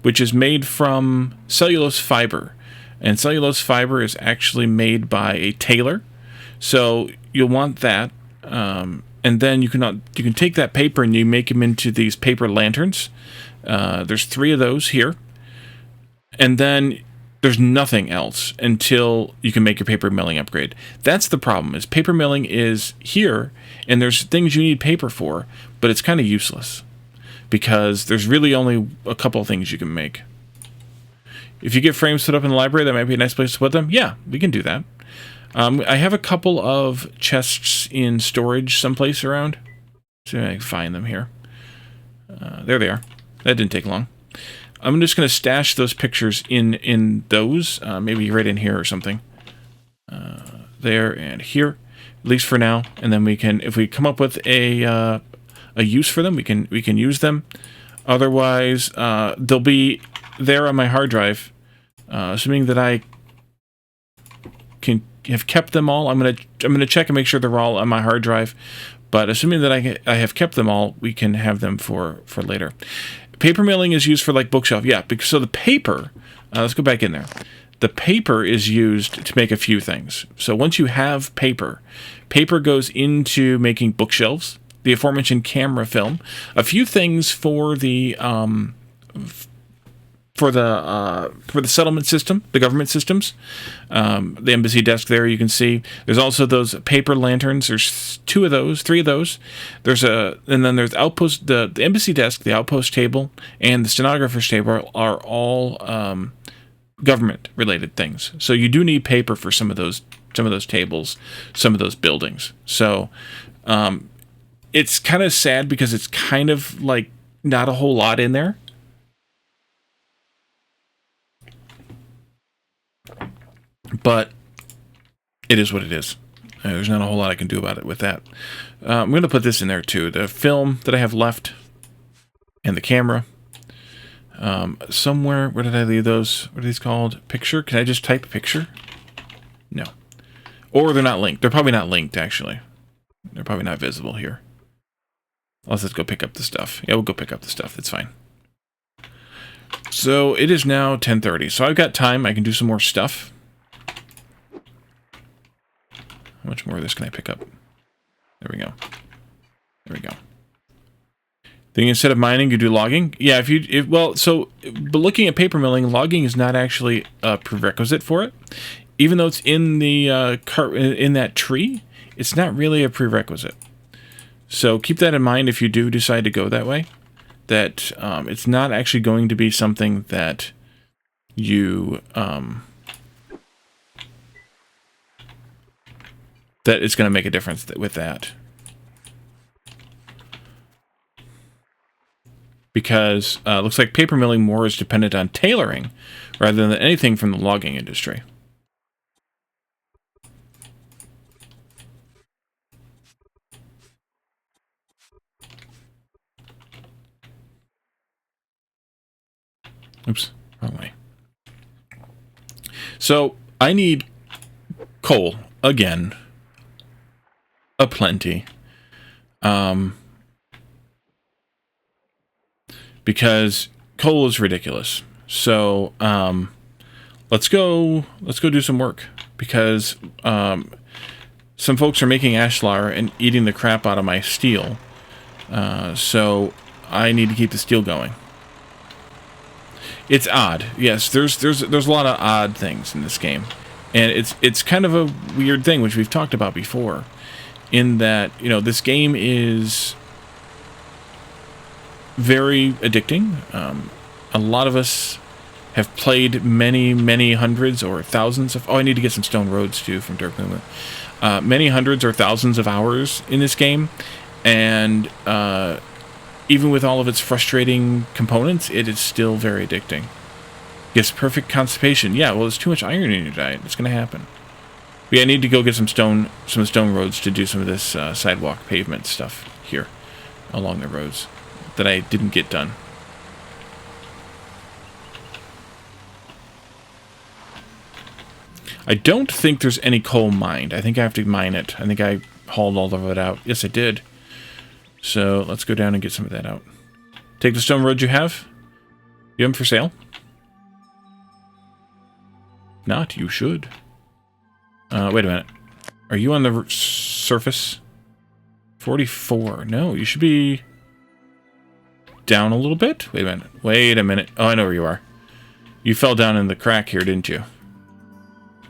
which is made from cellulose fiber. And cellulose fiber is actually made by a tailor. So you'll want that. And then you can take that paper and you make them into these paper lanterns. There's 3 of those here. And then there's nothing else until you can make your paper milling upgrade. That's the problem, is paper milling is here, and there's things you need paper for, but it's kind of useless. Because there's really only a couple of things you can make. If you get frames put up in the library, that might be a nice place to put them. Yeah, we can do that. I have a couple of chests in storage someplace around. See if I can find them here. There they are. That didn't take long. I'm just going to stash those pictures in those. Maybe right in here or something. There and here. At least for now. And then we can, if we come up with a use for them, we can use them. Otherwise, they'll be there on my hard drive. Assuming that I can have kept them all, I'm gonna check and make sure they're all on my hard drive. But assuming that I have kept them all, we can have them for later. Paper milling is used for like bookshelf, yeah. So the paper, let's go back in there. The paper is used to make a few things. So once you have paper goes into making bookshelves, the aforementioned camera film, a few things for the settlement system, the government systems, the embassy desk there you can see. There's also those paper lanterns. There's 2 of those, 3 of those. And then there's outpost, the embassy desk, the outpost table, and the stenographer's table are all government related things. So you do need paper for some of those tables, some of those buildings. So it's kind of sad because it's kind of like not a whole lot in there. But it is what it is. There's not a whole lot I can do about it with that. I'm going to put this in there too. The film that I have left and the camera. Somewhere, where did I leave those? What are these called? Picture? Can I just type picture? No. Or they're not linked. They're probably not linked, actually. They're probably not visible here. Let's go pick up the stuff. Yeah, we'll go pick up the stuff. It's fine. So it is now 10:30. So I've got time. I can do some more stuff. How much more of this can I pick up? There we go. There we go. Then instead of mining, you do logging. Yeah, but looking at paper milling, logging is not actually a prerequisite for it. Even though it's in the in that tree, it's not really a prerequisite. So keep that in mind if you do decide to go that way. That it's not actually going to be something that you that it's going to make a difference with that. Because it looks like paper milling more is dependent on tailoring rather than anything from the logging industry. Oops, wrong way. So I need coal again. Aplenty. Because coal is ridiculous. So let's go do some work, because some folks are making ashlar and eating the crap out of my steel. So I need to keep the steel going. It's odd. Yes, there's a lot of odd things in this game. And it's kind of a weird thing, which we've talked about before, in that, you know, this game is very addicting. A lot of us have played many hundreds or thousands of... Oh, I need to get some stone roads, too, from Dark Movement. Many hundreds or thousands of hours in this game, and even with all of its frustrating components, it is still very addicting. Gives perfect constipation. Yeah, well, there's too much iron in your diet. It's going to happen. But yeah, I need to go get some stone roads to do some of this sidewalk pavement stuff here along the roads that I didn't get done. I don't think there's any coal mined. I think I have to mine it. I think I hauled all of it out. Yes, I did. So let's go down and get some of that out. Take the stone road you have. You have them for sale? Not, you should. Wait a minute. Are you on the surface? 44. No, you should be down a little bit. Wait a minute. Wait a minute. Oh, I know where you are. You fell down in the crack here, didn't you?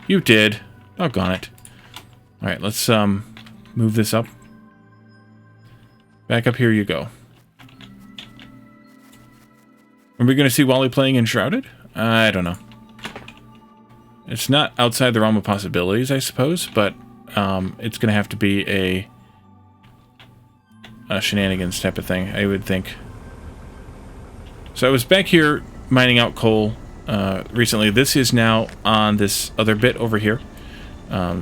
You did. Doggone it. Alright, let's move this up. Back up here you go. Are we going to see Wally playing Enshrouded? I don't know. It's not outside the realm of possibilities, I suppose, but it's going to have to be a shenanigans type of thing, I would think. So I was back here mining out coal recently. This is now on this other bit over here,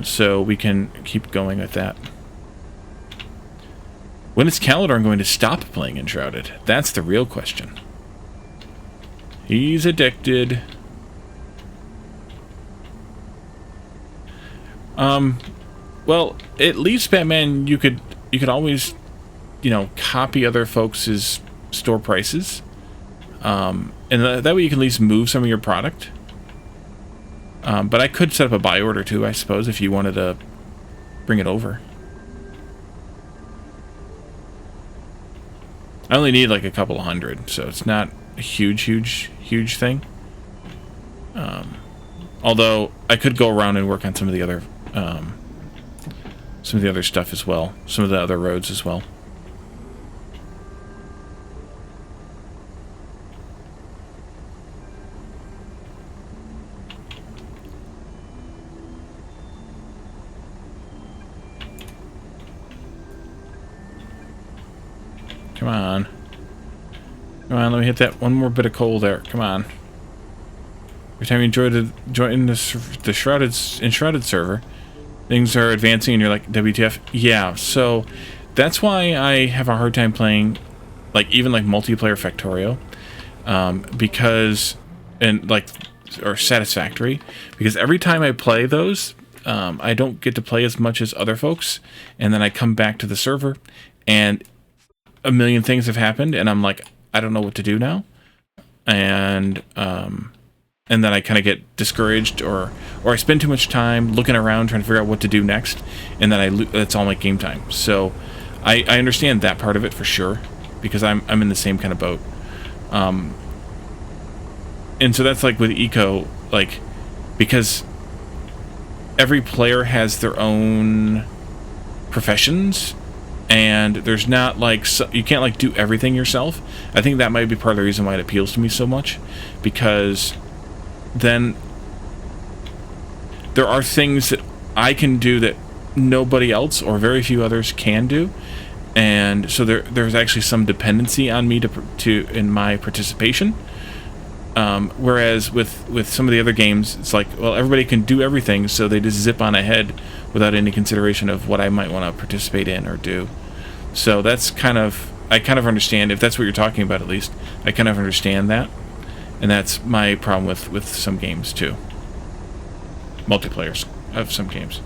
so we can keep going with that. When is Calidorn going to stop playing Enshrouded? That's the real question. He's addicted. Well, at least Batman, you could always, you know, copy other folks' store prices. And that way you can at least move some of your product. But I could set up a buy order too, I suppose, if you wanted to bring it over. I only need like a couple of hundred, so it's not a huge thing. Although I could go around and work on some of the other stuff as well, some of the other roads as well. Come on. Come on, let me hit that one more bit of coal there. Come on. Every time you join the Enshrouded server, things are advancing and you're like, WTF? Yeah, so that's why I have a hard time playing, like, even like multiplayer Factorio. Or Satisfactory. Because every time I play those, I don't get to play as much as other folks. And then I come back to the server and a million things have happened, and I'm like, I don't know what to do now, and then I kind of get discouraged, or I spend too much time looking around trying to figure out what to do next, and then that's all my game time. So I understand that part of it for sure, because I'm in the same kind of boat, and so that's like with Eco, like, because every player has their own professions. And there's not like you can't like do everything yourself. I think that might be part of the reason why it appeals to me so much, because then there are things that I can do that nobody else or very few others can do, and so there's actually some dependency on me to in my participation. Whereas with some of the other games, it's like, well, everybody can do everything, so they just zip on ahead without any consideration of what I might want to participate in or do. So that's I kind of understand, if that's what you're talking about at least, I kind of understand that. And that's my problem with some games too. Multiplayers of some games.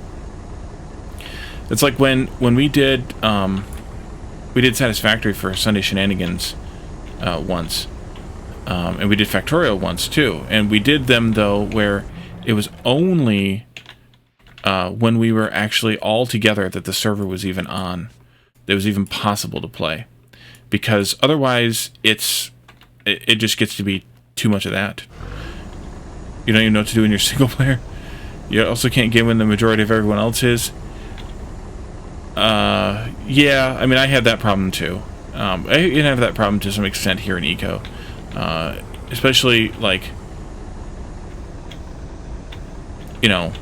It's like when we did Satisfactory for Sunday Shenanigans once. And we did Factorio once too. And we did them though where it was only when we were actually all together that the server was even on. It was even possible to play. Because otherwise it just gets to be too much of that. You don't even know what to do in your single player. You also can't get when the majority of everyone else is. Yeah, I mean, I had that problem too. I even have that problem to some extent here in Eco. Especially, like, you know,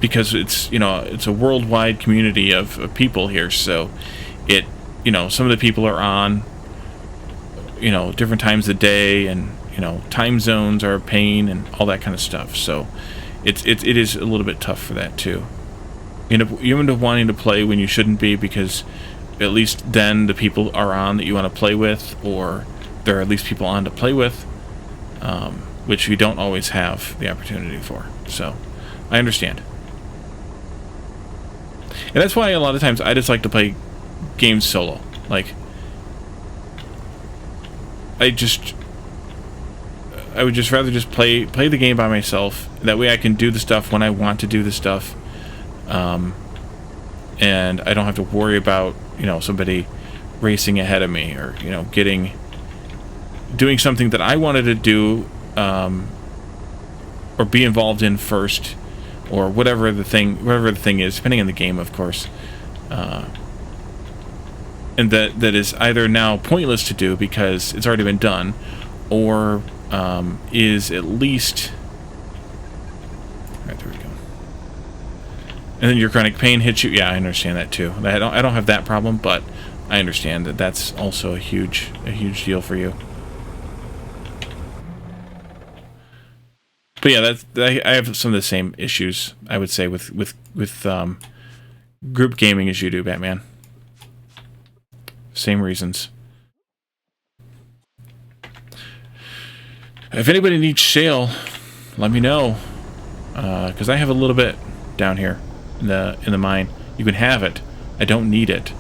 because it's, you know, it's a worldwide community of people here, so it, you know, some of the people are on, you know, different times of the day, and, you know, time zones are a pain and all that kind of stuff, so it is a little bit tough for that too. You end up wanting to play when you shouldn't be, because at least then the people are on that you want to play with, or there are at least people on to play with, which you don't always have the opportunity for, so I understand. And that's why a lot of times I just like to play games solo. Like, I would just rather just play the game by myself. That way I can do the stuff when I want to do the stuff. And I don't have to worry about, you know, somebody racing ahead of me, or, you know, doing something that I wanted to do, or be involved in first, or whatever the thing is, depending on the game, of course. And that is either now pointless to do because it's already been done, or is at least... Right, there we go. And then your chronic pain hits you. Yeah, I understand that too. I don't have that problem, but I understand that that's also a huge deal for you. But yeah, I have some of the same issues, I would say, with group gaming as you do, Batman. Same reasons. If anybody needs shale, let me know, because I have a little bit down here in the mine. You can have it. I don't need it.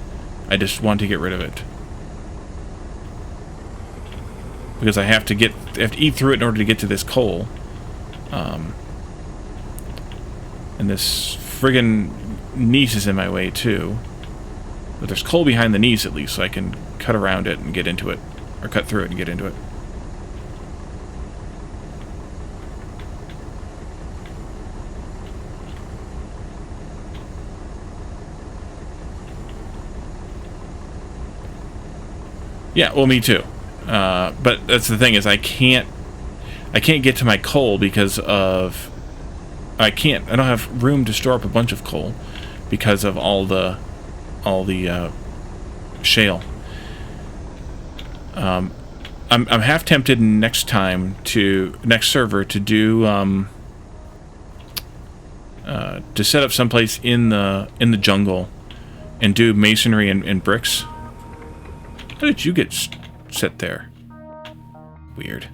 I just want to get rid of it, because I have to eat through it in order to get to this coal. And this friggin' niece is in my way too. But there's coal behind the niece at least, so I can cut around it and get into it. Or cut through it and get into it. Yeah, well, me too. But that's the thing, is I can't get to my coal because of... I don't have room to store up a bunch of coal because of all the shale. I'm half tempted next server to do to set up someplace in the jungle and do masonry and bricks. How did you get set there? Weird.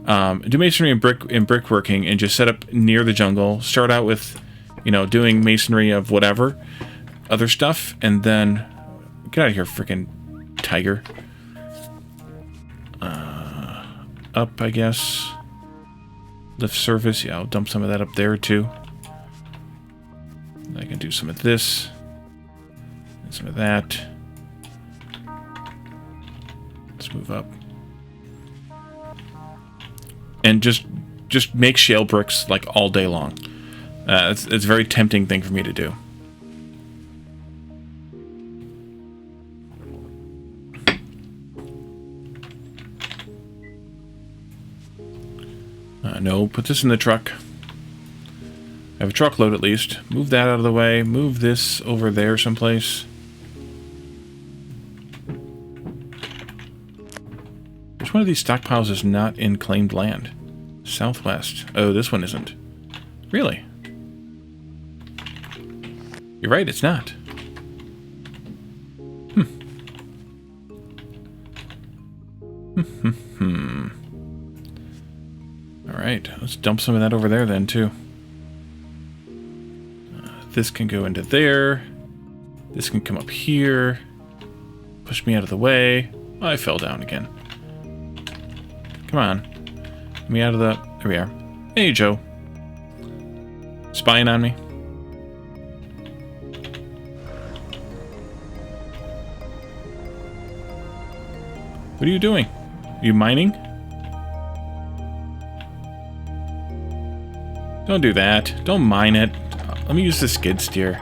Do masonry and brickworking, and just set up near the jungle. Start out with, you know, doing masonry of whatever other stuff, and then get out of here, freaking tiger. Up, I guess. Lift surface. Yeah, I'll dump some of that up there too. I can do some of this and some of that. Let's move up. And just make shale bricks like all day long. It's a very tempting thing for me to do. No, put this in the truck. I have a truckload at least. Move that out of the way. Move this over there someplace. Which one of these stockpiles is not in claimed land? Southwest. Oh, this one isn't. Really? You're right, it's not. Alright, let's dump some of that over there then, too. This can go into there. This can come up here. Push me out of the way. Oh, I fell down again. Come on. Get me out of the... There we are. Hey, Joe. Spying on me? What are you doing? Are you mining? Don't do that. Don't mine it. Let me use the skid steer.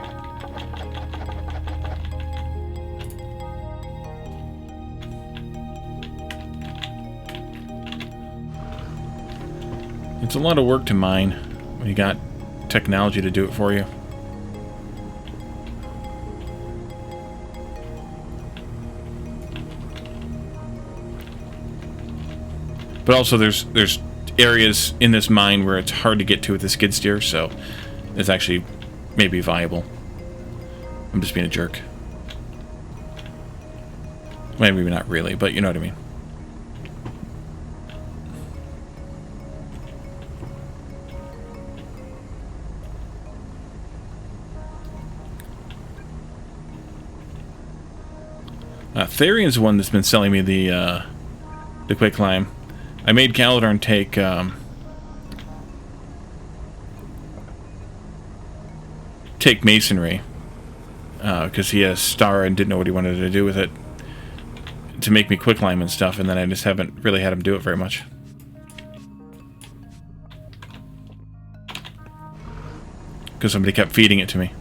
It's a lot of work to mine when you got technology to do it for you. But also there's areas in this mine where it's hard to get to with the skid steer, so it's actually maybe viable. I'm just being a jerk. Well, maybe not really, but you know what I mean. Tharion's the one that's been selling me the quick climb. I made Caladorn take masonry because he has star and didn't know what he wanted to do with it to make me quick climb and stuff, and then I just haven't really had him do it very much. Because somebody kept feeding it to me.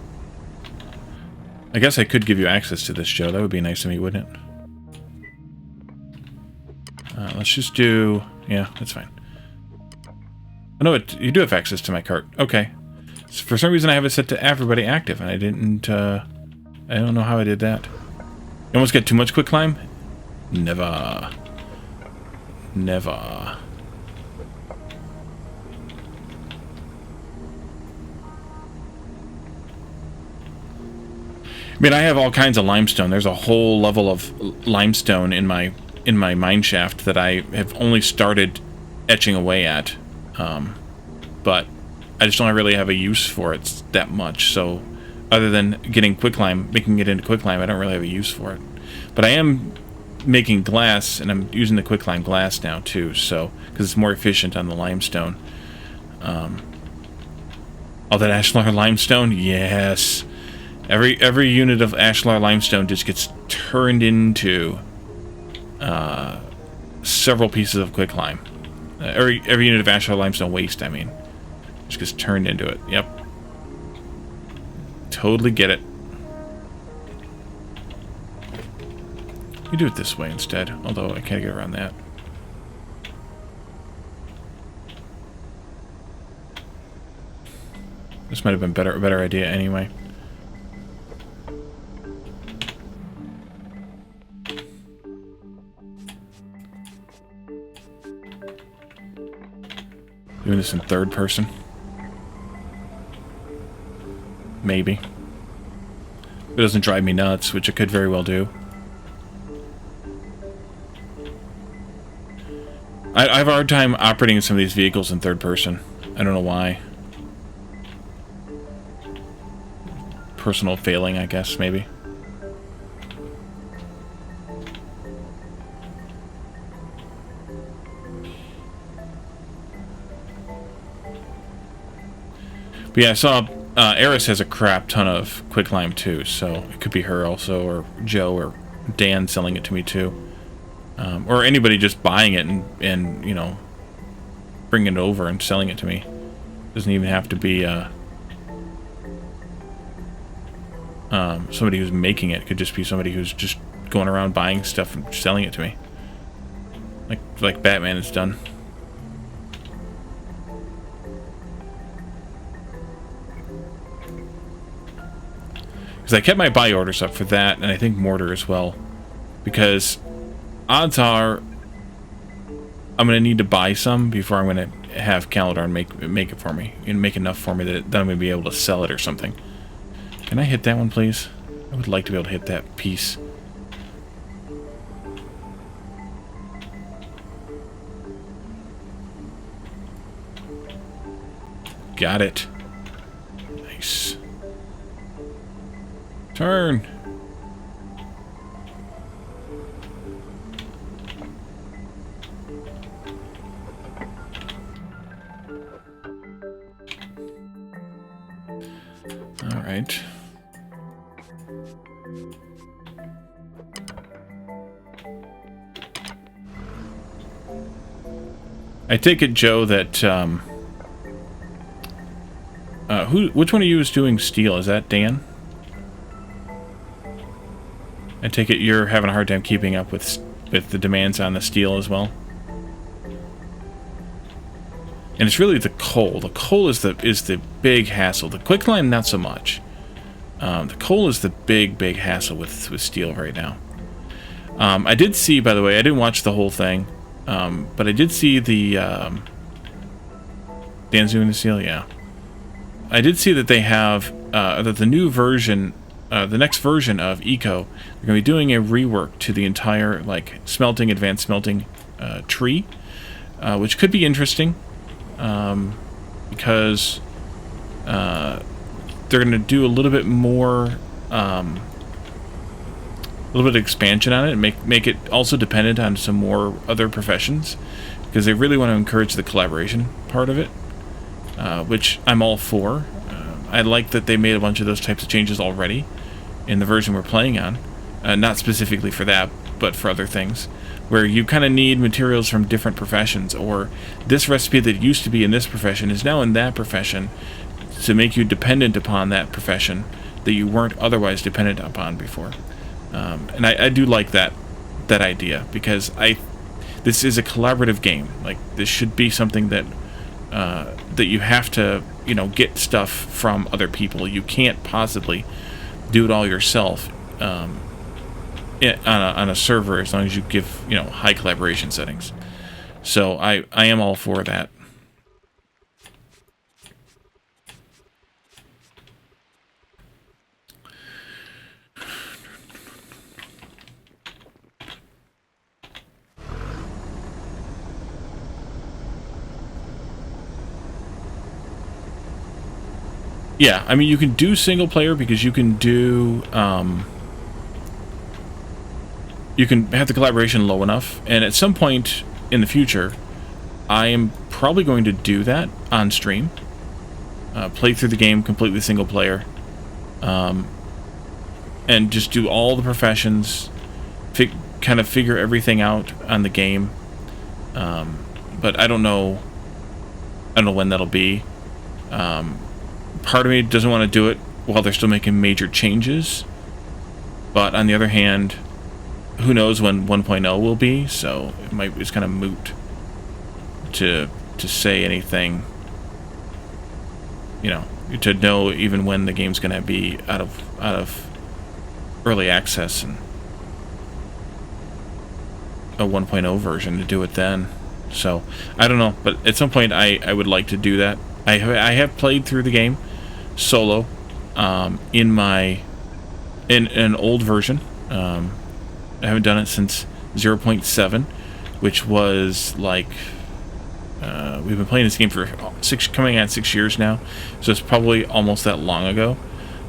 I guess I could give you access to this, Joe. That would be nice of me, wouldn't it? Let's just do... Yeah, that's fine. Oh, no, you do have access to my cart. Okay. So for some reason, I have it set to everybody active, and I didn't... I don't know how I did that. You almost get too much quick climb? Never. Never. I mean, I have all kinds of limestone. There's a whole level of limestone in my mine shaft that I have only started etching away at. But I just don't really have a use for it that much. So other than getting quicklime, making it into quicklime, I don't really have a use for it. But I am making glass, and I'm using the quicklime glass now too, so because it's more efficient on the limestone. All that ashlar limestone, yes. Every unit of ashlar limestone just gets turned into several pieces of quicklime. Every unit of ashlar limestone waste, I mean, just gets turned into it. Yep. Totally get it. You do it this way instead, although I can't get around that. This might have been a better idea anyway. Doing this in third person? Maybe. It doesn't drive me nuts, which it could very well do. I have a hard time operating some of these vehicles in third person. I don't know why. Personal failing, I guess, maybe. But yeah, I saw Eris has a crap ton of quicklime too, so it could be her also, or Joe, or Dan selling it to me too. Or anybody just buying it and you know, bringing it over and selling it to me. Doesn't even have to be somebody who's making it. It could just be somebody who's just going around buying stuff and selling it to me. Like Batman has done. Because I kept my buy orders up for that, and I think mortar as well. Because odds are I'm going to need to buy some before I'm going to have Caladorn make it for me. And make enough for me that I'm going to be able to sell it or something. Can I hit that one, please? I would like to be able to hit that piece. Got it. Nice. Turn. All right. I take it, Joe, that which one of you is doing steel? Is that Dan? I take it you're having a hard time keeping up with the demands on the steel as well. And And it's really the coal. The coal is the big hassle. The quicklime, not so much. The coal is the big hassle with steel right now. I did see, by the way, I didn't watch the whole thing, but I did see the Dan's doing the steel, yeah. I did see that they have that the new version, the next version of Eco, they're going to be doing a rework to the entire like smelting, advanced smelting tree, which could be interesting because they're going to do a little bit more, a little bit of expansion on it, and make it also dependent on some more other professions, because they really want to encourage the collaboration part of it, which I'm all for. I like that they made a bunch of those types of changes already in the version we're playing on, not specifically for that, but for other things, where you kind of need materials from different professions, or this recipe that used to be in this profession is now in that profession, to make you dependent upon that profession that you weren't otherwise dependent upon before. And I do like that idea, because this is a collaborative game. Like, this should be something that that you have to, you know, get stuff from other people. You can't possibly do it all yourself on a server, as long as you give, you know, high collaboration settings. So I am all for that. Yeah, I mean, you can do single player, because you can do, you can have the collaboration low enough, and at some point in the future, I am probably going to do that on stream. Play through the game completely single player, and just do all the professions, kind of figure everything out on the game. But I don't know when that'll be. Part of me doesn't want to do it while they're still making major changes, but on the other hand, who knows when 1.0 will be, so it's kind of moot to say anything, you know, to know even when the game's going to be out of early access and a 1.0 version, to do it then. So I don't know, but at some point I would like to do that. I have played through the game solo in an old version. I haven't done it since 0.7, which was like, we've been playing this game for coming on 6 years now, so it's probably almost that long ago.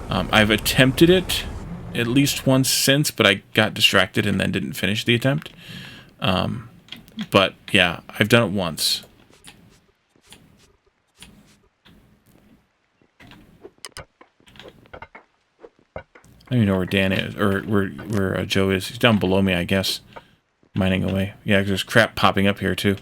I've attempted it at least once since, but I got distracted and then didn't finish the attempt. But yeah, I've done it once. I don't even know where Dan is, or where Joe is. He's down below me, I guess, mining away. Yeah, there's crap popping up here too.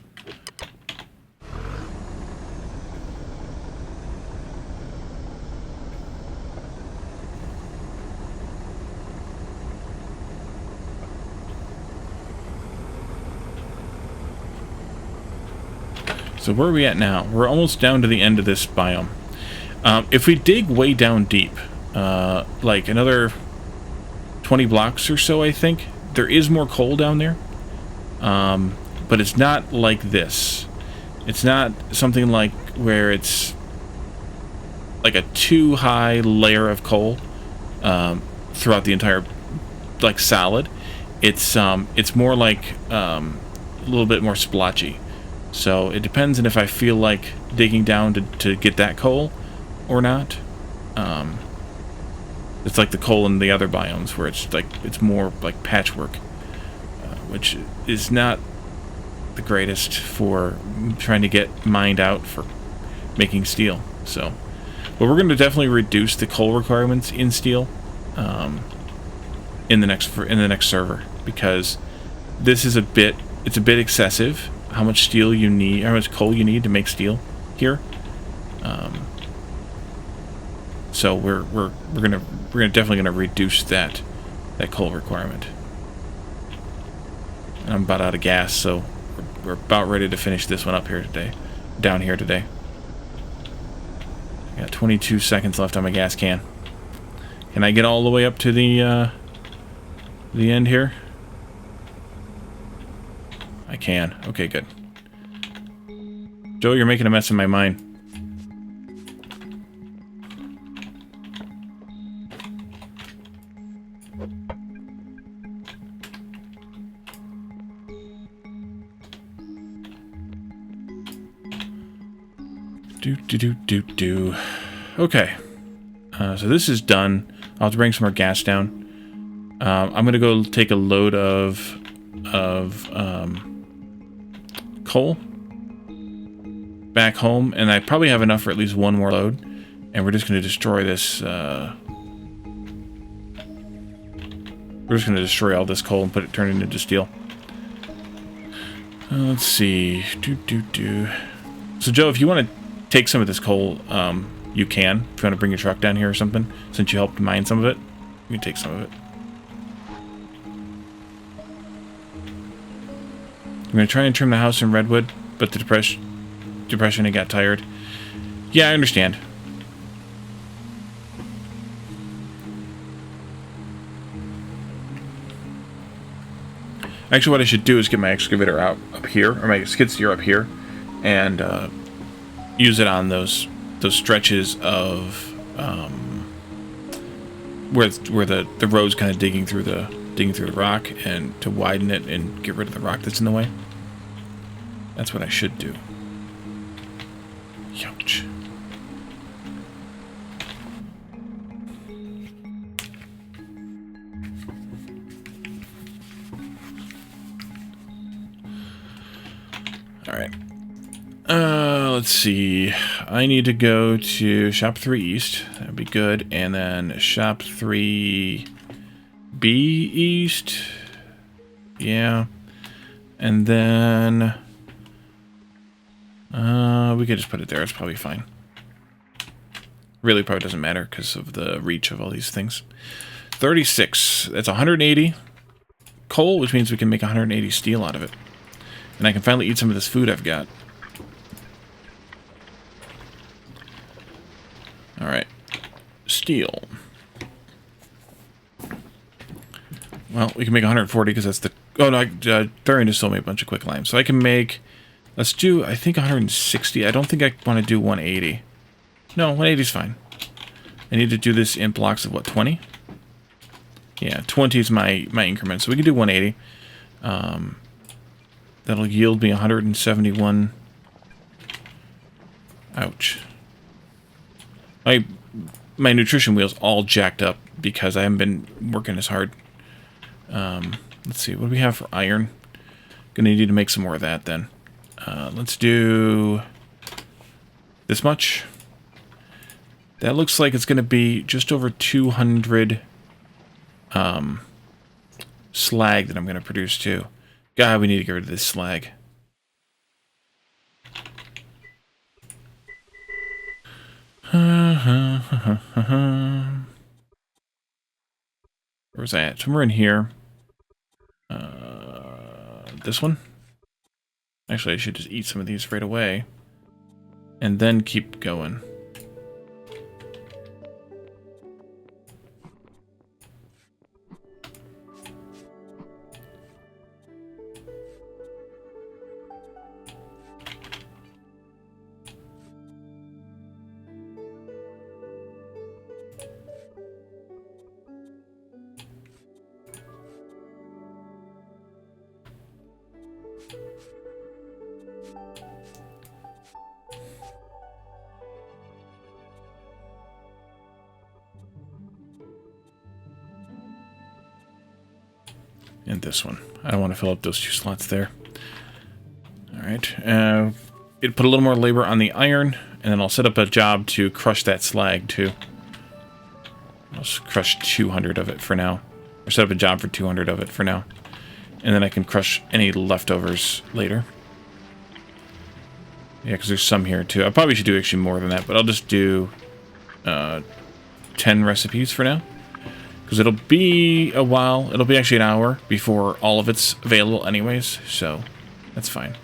So where are we at now? We're almost down to the end of this biome. If we dig way down deep, like another 20 blocks or so, I think, there is more coal down there. But it's not like this. It's not something like where it's like a too high layer of coal throughout the entire, like, solid. It's more like a little bit more splotchy. So it depends on if I feel like digging down to get that coal or not. It's like the coal in the other biomes, where it's more like patchwork, which is not the greatest for trying to get mined out for making steel. So, but we're going to definitely reduce the coal requirements in steel in the next server, because this is it's a bit excessive. How much steel you need, how much coal you need to make steel here. So we're definitely gonna reduce that coal requirement. And I'm about out of gas, so we're about ready to finish this one up here today. down here today. I got 22 seconds left on my gas can. Can I get all the way up to the end here? I can. Okay, good. Joe, you're making a mess in my mind. Do. Okay. So this is done. I'll have to bring some more gas down. I'm gonna go take a load of coal back home, and I probably have enough for at least one more load. And we're just gonna destroy this. We're just gonna destroy all this coal and turn it into steel. Let's see. So Joe, if you want to take some of this coal, you can. If you want to bring your truck down here or something, since you helped mine some of it, you can take some of it. I'm going to try and trim the house in redwood, but the depression, it got tired. Yeah, I understand. Actually, what I should do is get my excavator out up here, or my skid steer up here, and use it on those stretches of where the road's kind of digging through the rock, and to widen it and get rid of the rock that's in the way. That's what I should do. Ouch. All right. Let's see. I need to go to Shop 3 East. That'd be good. And then Shop 3B East. Yeah. And then we could just put it there. It's probably fine. Really probably doesn't matter because of the reach of all these things. 36. That's 180 coal, which means we can make 180 steel out of it. And I can finally eat some of this food I've got. Alright. Steel. Well, we can make 140 because that's the... Oh, no, Thurian just sold me a bunch of quick lime. So I can make... Let's do, I think, 160. I don't think I want to do 180. No, 180 is fine. I need to do this in blocks of, what, 20? Yeah, 20 is my increment. So we can do 180. That'll yield me 171. Ouch. My nutrition wheel's all jacked up because I haven't been working as hard. Let's see, what do we have for iron? Gonna need to make some more of that then. Let's do this much. That looks like it's gonna be just over 200 slag that I'm gonna produce too. God, we need to get rid of this slag. Where's that? Somewhere in here. This one? Actually, I should just eat some of these right away. And then keep going. And this one. I don't want to fill up those two slots there. Alright. It put a little more labor on the iron, and then I'll set up a job to crush that slag too. I'll just crush 200 of it for now. Or set up a job for 200 of it for now. And then I can crush any leftovers later. Yeah, because there's some here too. I probably should do actually more than that, but I'll just do 10 recipes for now. Because it'll be a while. It'll be actually an hour before all of it's available anyways. So, that's fine.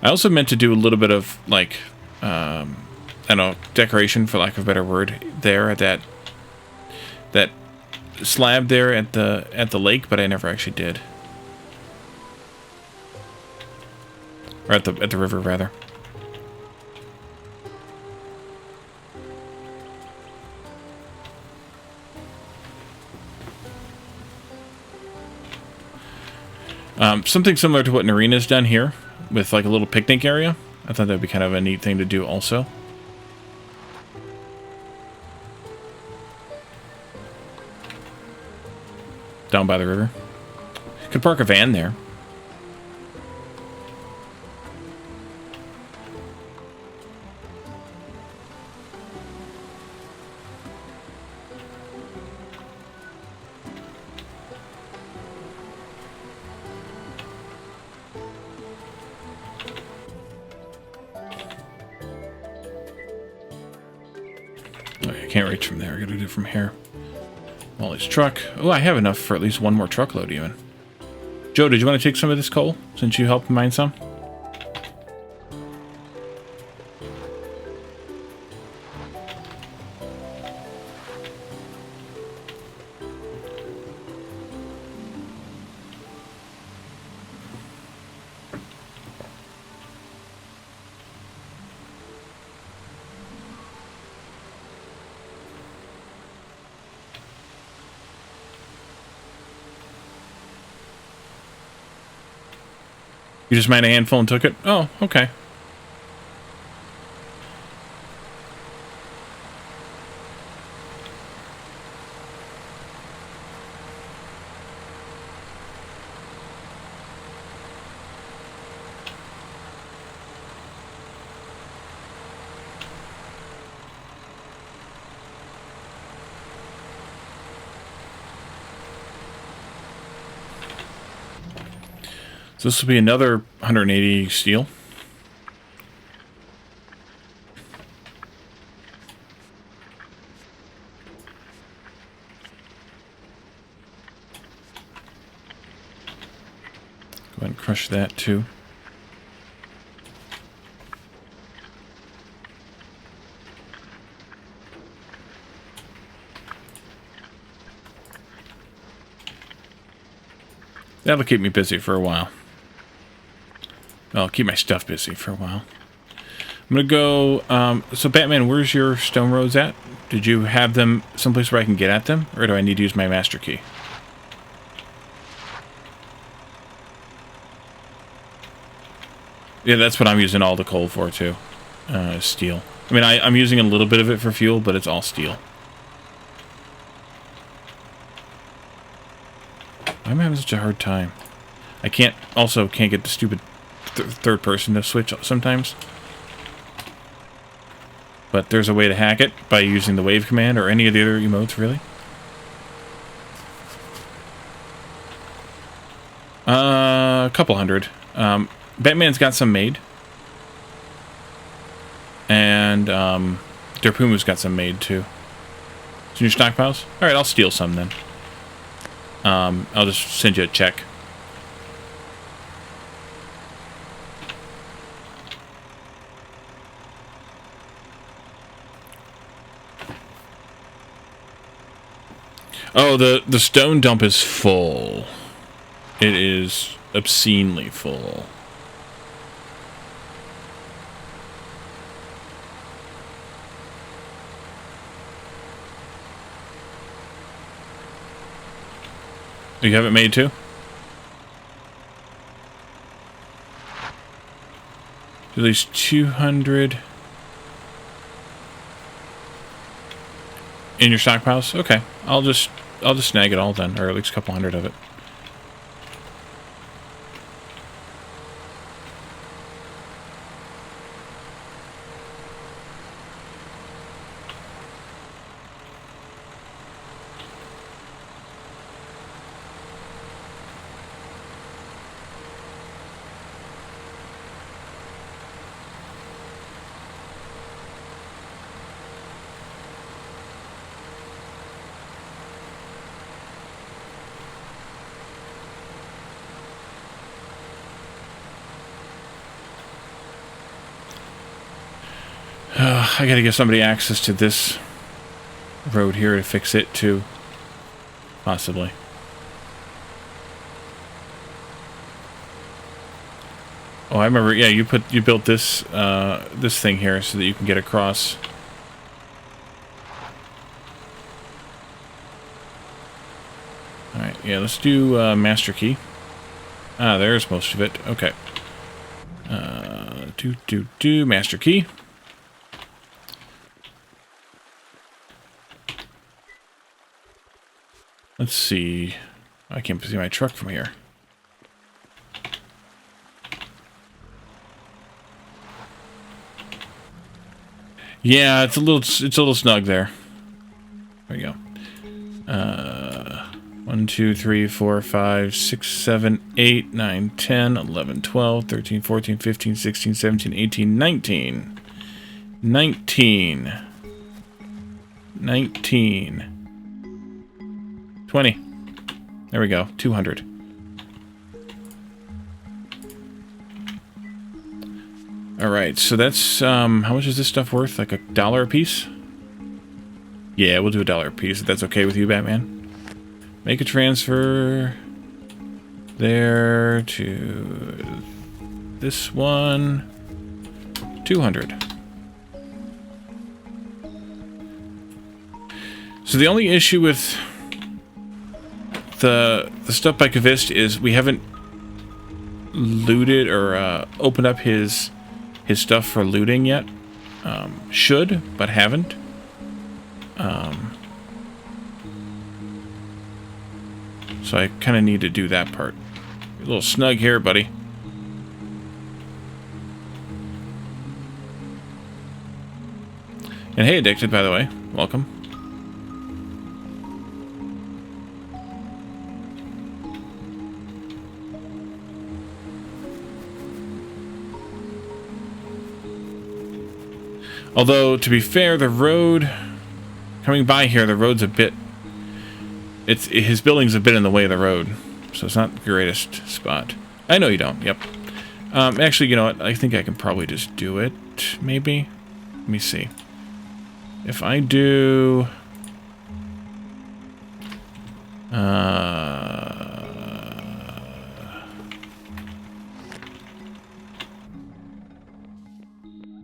I also meant to do a little bit of, like, I don't know, decoration, for lack of a better word, there at that slab there at the lake, but I never actually did. Or at the river, rather. Something similar to what Narina's done here, with like a little picnic area. I thought that'd be kind of a neat thing to do also. Down by the river. Could park a van there. I can't reach from there. I gotta do it from here. Wally's truck. Oh, I have enough for at least one more truckload even. Joe, did you want to take some of this coal since you helped mine some? You just mined a handful and took it? Oh, okay. So this will be another 180 steel. Go ahead and crush that too. That'll keep me busy for a while. I'll keep my stuff busy for a while. I'm going to go... so, Batman, where's your stone roads at? Did you have them someplace where I can get at them? Or do I need to use my master key? Yeah, that's what I'm using all the coal for, too. Steel. I mean, I'm using a little bit of it for fuel, but it's all steel. Why am I having such a hard time? I can't get the stupid third person to switch sometimes. But there's a way to hack it by using the wave command or any of the other emotes, really. A couple hundred. Batman's got some made. And Derpumu's got some made too. It's in your stockpiles? Alright, I'll steal some then. I'll just send you a check. Oh, the stone dump is full. It is obscenely full. You have it made too? At least 200 in your stockpiles? Okay. I'll just snag it all then, or at least a couple hundred of it. I gotta give somebody access to this road here to fix it too. Possibly. Oh, I remember. Yeah, you built this this thing here so that you can get across. All right. Yeah, let's do master key. Ah, there's most of it. Okay. Do master key. Let's see. I can't see my truck from here. Yeah, it's a little snug there. There you go. 1, 2, 3, 4, 5, 6, 7, 8, 9, 10, 11, 12, 13, 14, 15, 16, 17, 18, 19. 19. 20. There we go. 200. Alright, so that's, how much is this stuff worth? Like $1 a piece? Yeah, we'll do $1 a piece, if that's okay with you, Batman. Make a transfer there to this one. 200. So the only issue with the stuff by Kavist is we haven't looted or opened up his stuff for looting yet. Should, but haven't. So I kind of need to do that part. A little snug here, buddy. And hey, Addicted, by the way. Welcome. Although, to be fair, the road... Coming by here, the road's a bit... his building's a bit in the way of the road. So it's not the greatest spot. I know you don't, yep. Actually, you know what? I think I can probably just do it, maybe? Let me see. If I do...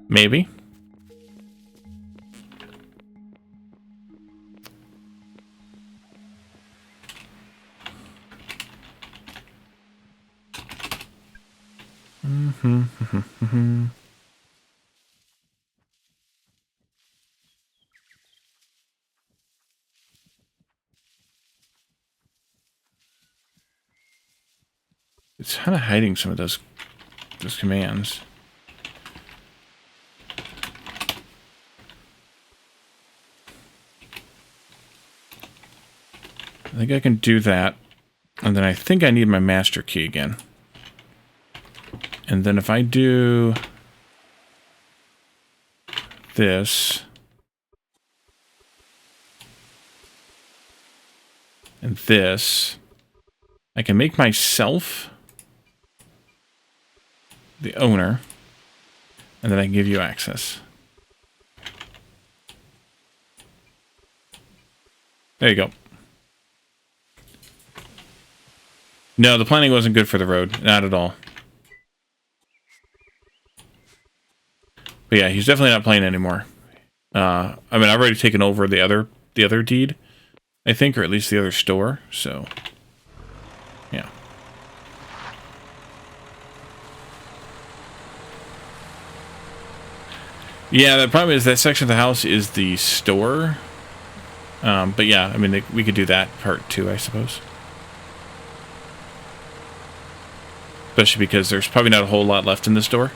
maybe? It's kind of hiding some of those commands. I think I can do that. And then I think I need my master key again. And then if I do this and this, I can make myself the owner, and then I can give you access. There you go. No, the planning wasn't good for the road. Not at all. But yeah, he's definitely not playing anymore. I mean, I've already taken over the other deed, I think, or at least the other store, so... yeah. Yeah, the problem is that section of the house is the store. But yeah, I mean, we could do that part too, I suppose. Especially because there's probably not a whole lot left in the store.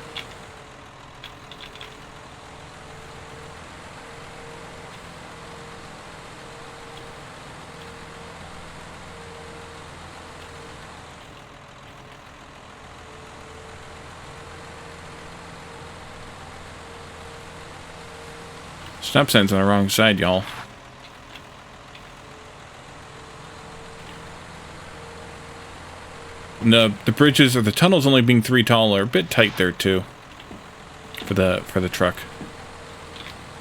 Stop sign's on the wrong side, y'all. No, the bridges or the tunnels only being 3 tall are a bit tight there too. For the truck.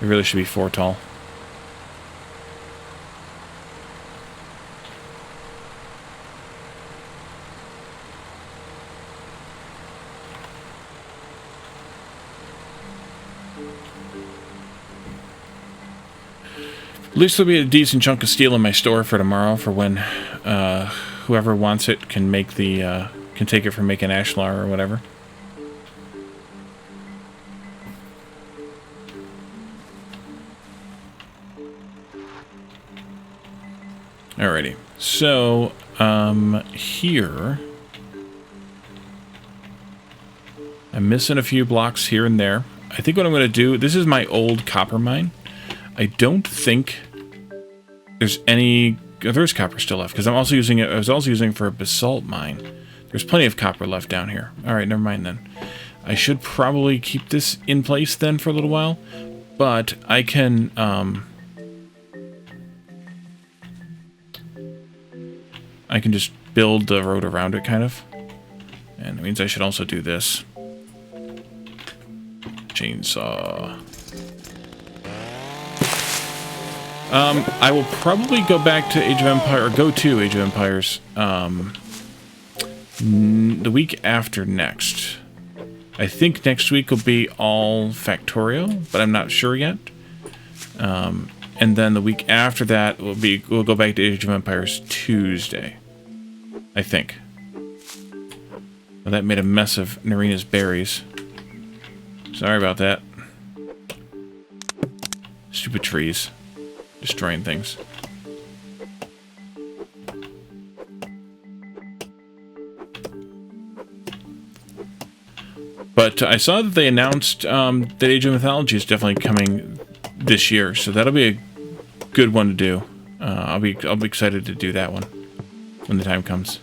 It really should be 4 tall. At least there'll be a decent chunk of steel in my store for tomorrow for when whoever wants it can make the can take it for making ashlar or whatever. Alrighty, so here I'm missing a few blocks here and there. I think what I'm going to do, this is my old copper mine. I don't think there's any. There's copper still left because I'm also using it. I was also using it for a basalt mine. There's plenty of copper left down here. All right, never mind then. I should probably keep this in place then for a little while, but I can. I can just build the road around it, kind of, and it means I should also do this. Chainsaw. I will probably go back to Age of Empire, or go to Age of Empires, the week after next. I think next week will be all Factorial, but I'm not sure yet. And then the week after that we'll go back to Age of Empires Tuesday, I think. Well, that made a mess of Narina's berries. Sorry about that. Stupid trees. Destroying things. But I saw that they announced that Age of Mythology is definitely coming this year, so that'll be a good one to do. I'll be excited to do that one when the time comes.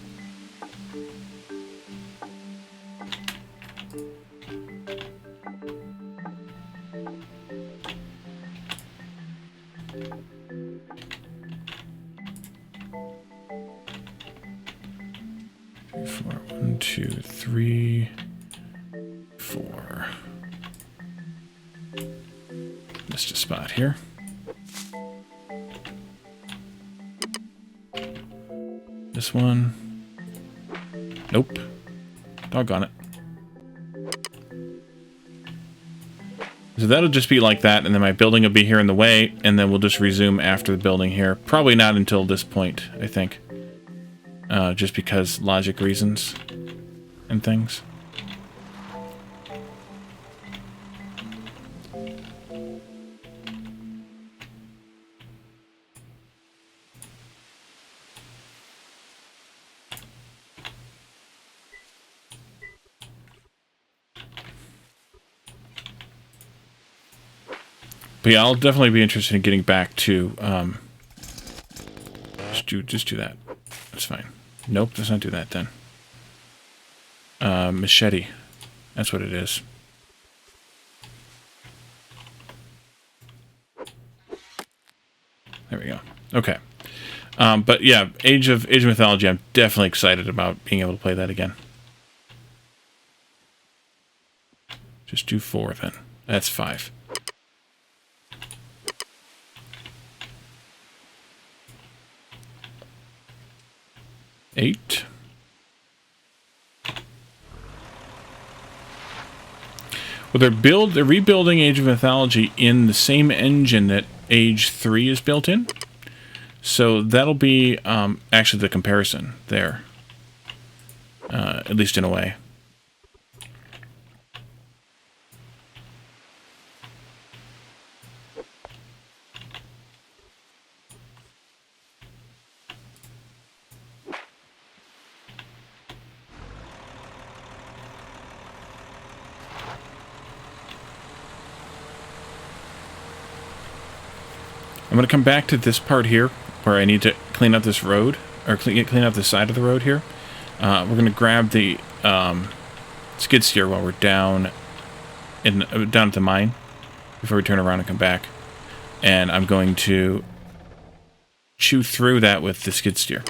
One, two, three, four. Missed a spot here. This one. Nope. Doggone it. So that'll just be like that, and then my building will be here in the way, and then we'll just resume after the building here. Probably not until this point, I think. Just because logic reasons and things. But yeah, I'll definitely be interested in getting back to just do that. That's fine. Nope, let's not do that then. Machete. That's what it is. There we go. Okay. But yeah, Age of Mythology, I'm definitely excited about being able to play that again. Just do 4 then. That's 5. Eight. Well, they're rebuilding Age of Mythology in the same engine that Age 3 is built in. So that'll be actually the comparison there. At least in a way. I'm going to come back to this part here where I need to clean up this road, or clean up the side of the road here. We're going to grab the skid steer while we're down at the mine before we turn around and come back. And I'm going to chew through that with the skid steer.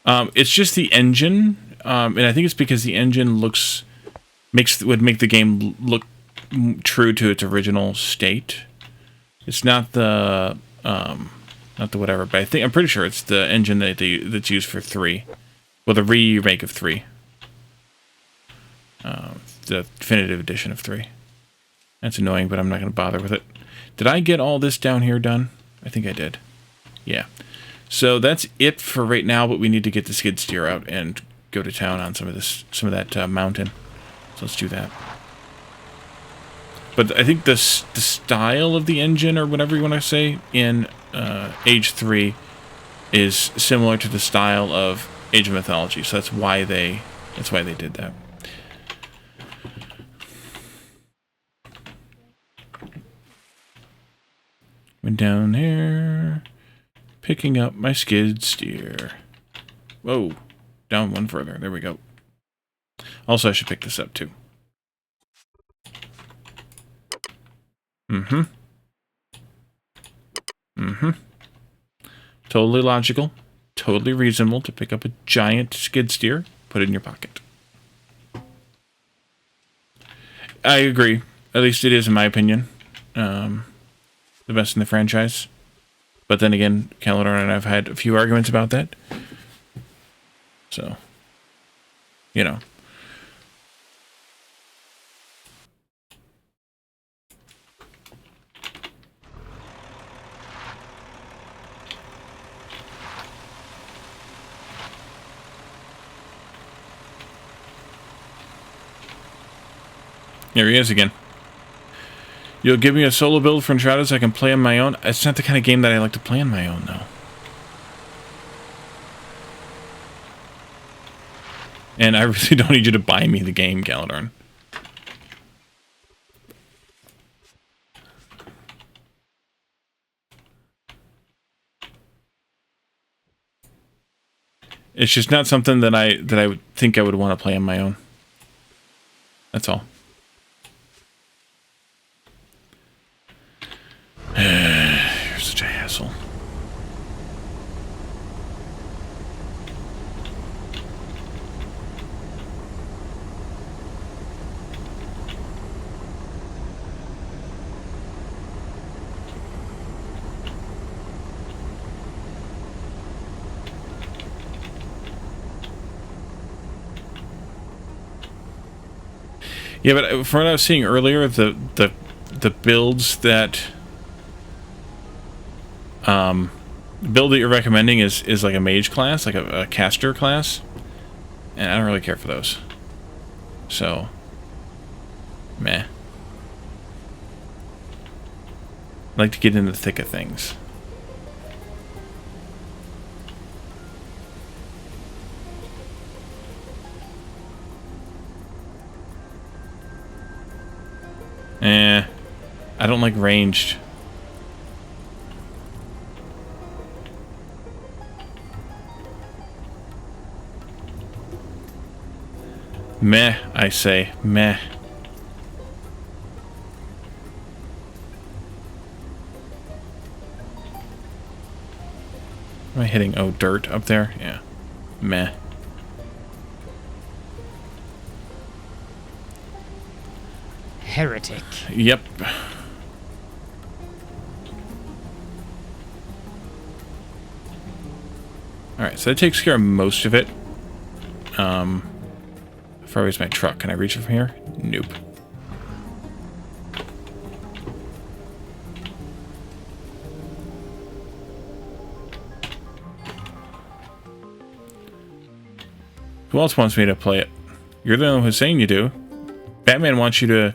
It's just the engine, and I think it's because the engine would make the game look true to its original state. It's not the whatever, but I'm pretty sure it's the engine that's used for 3. Well, the remake of 3. The definitive edition of 3. That's annoying, but I'm not going to bother with it. Did I get all this down here done? I think I did. Yeah. So that's it for right now, but we need to get the skid steer out and go to town on some of that mountain. So let's do that. But I think the style of the engine, or whatever you want to say, in Age 3 is similar to the style of Age of Mythology. So that's why they did that. Went down there, picking up my skid steer. Whoa, down one further. There we go. Also, I should pick this up too. Totally logical, totally reasonable to pick up a giant skid steer, put it in your pocket. I agree. At least it is, in my opinion. The best in the franchise. But then again, Calidor and I have had a few arguments about that. So, you know. There he is again. You'll give me a solo build for Uncharted so I can play on my own? It's not the kind of game that I like to play on my own, though. And I really don't need you to buy me the game, Calidorn. It's just not something that I would think I would want to play on my own. That's all. You're such a hassle. Yeah, but from what I was seeing earlier, the builds that the build that you're recommending is like a mage class, like a caster class, and I don't really care for those. So, meh. I like to get in the thick of things. I don't like ranged. Meh, I say. Meh. Am I hitting, oh, dirt up there? Yeah. Meh. Heretic. Yep. Alright, so that takes care of most of it. How far away is my truck? Can I reach it from here? Nope. Who else wants me to play it? You're the one who's saying you do. Batman wants you to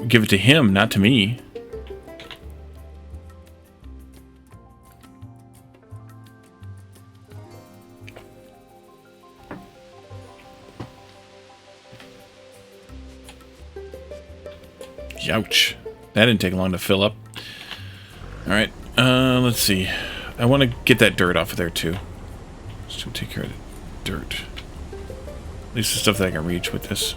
give it to him, not to me. Youch. That didn't take long to fill up. Alright, let's see. I want to get that dirt off of there, too. So take care of the dirt. At least the stuff that I can reach with this.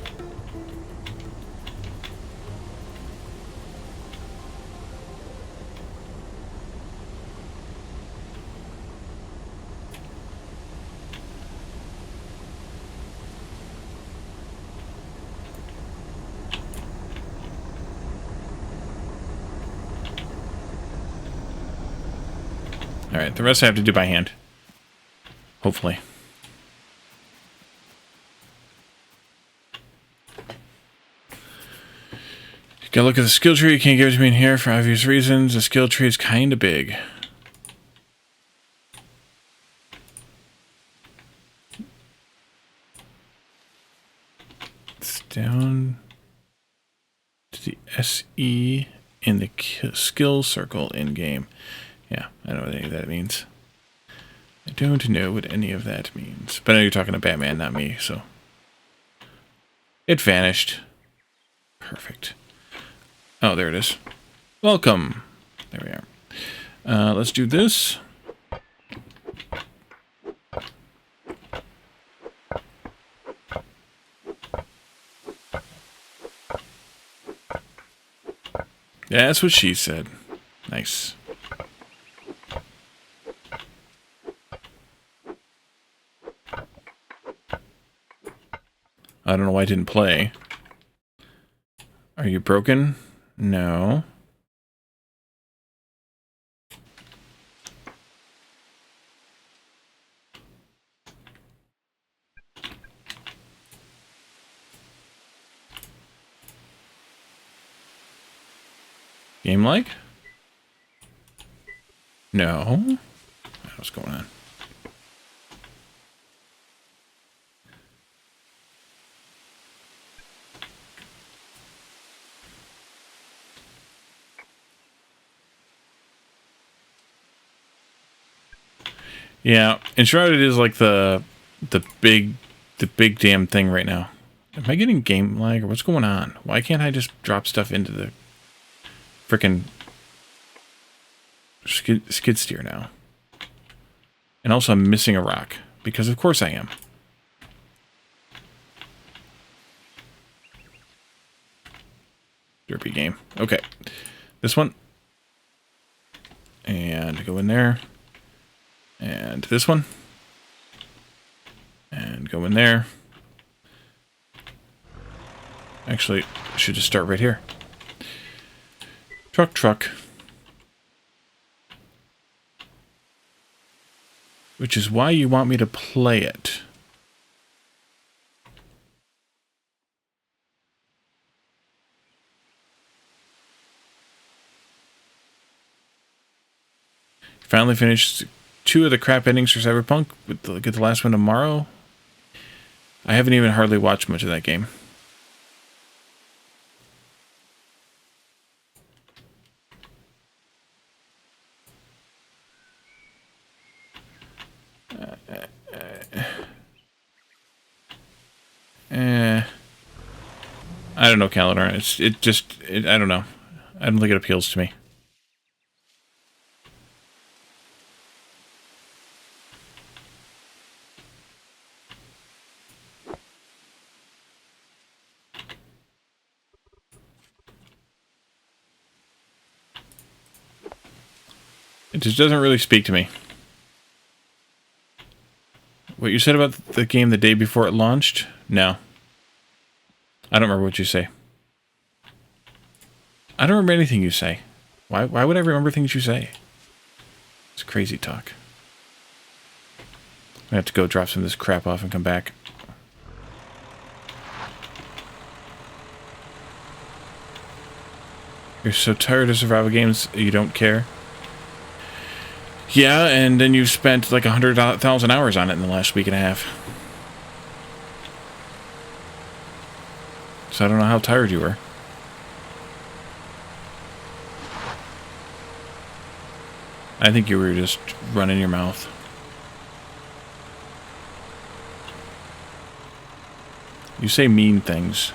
Alright, the rest I have to do by hand. Hopefully. You gotta look at the skill tree. You can't give it to me in here for obvious reasons. The skill tree is kind of big. It's down to the SE in the skill circle in game. Yeah, I don't know what any of that means. I don't know what any of that means. But I know you're talking to Batman, not me, so. It vanished. Perfect. Oh, there it is. Welcome. There we are. Let's do this. Yeah, that's what she said. Nice. I don't know why I didn't play. Are you broken? No. Game like? No. What's going on? Yeah, Enshrouded is like the big damn thing right now. Am I getting game lag or what's going on? Why can't I just drop stuff into the frickin' skid steer now? And also I'm missing a rock, because of course I am. Derpy game. Okay. This one. And go in there. And this one. And go in there. Actually, I should just start right here. Truck. Which is why you want me to play it. Finally finished 2 of the crap endings for Cyberpunk. Get the last one tomorrow. I haven't even hardly watched much of that game. I don't know, Calendar. I don't know. I don't think it appeals to me. It just doesn't really speak to me. What you said about the game the day before it launched? No. I don't remember what you say. I don't remember anything you say. Why would I remember things you say? It's crazy talk. I have to go drop some of this crap off and come back. You're so tired of survival games, you don't care? Yeah, and then you've spent like 100,000 hours on it in the last week and a half. So I don't know how tired you were. I think you were just running your mouth. You say mean things.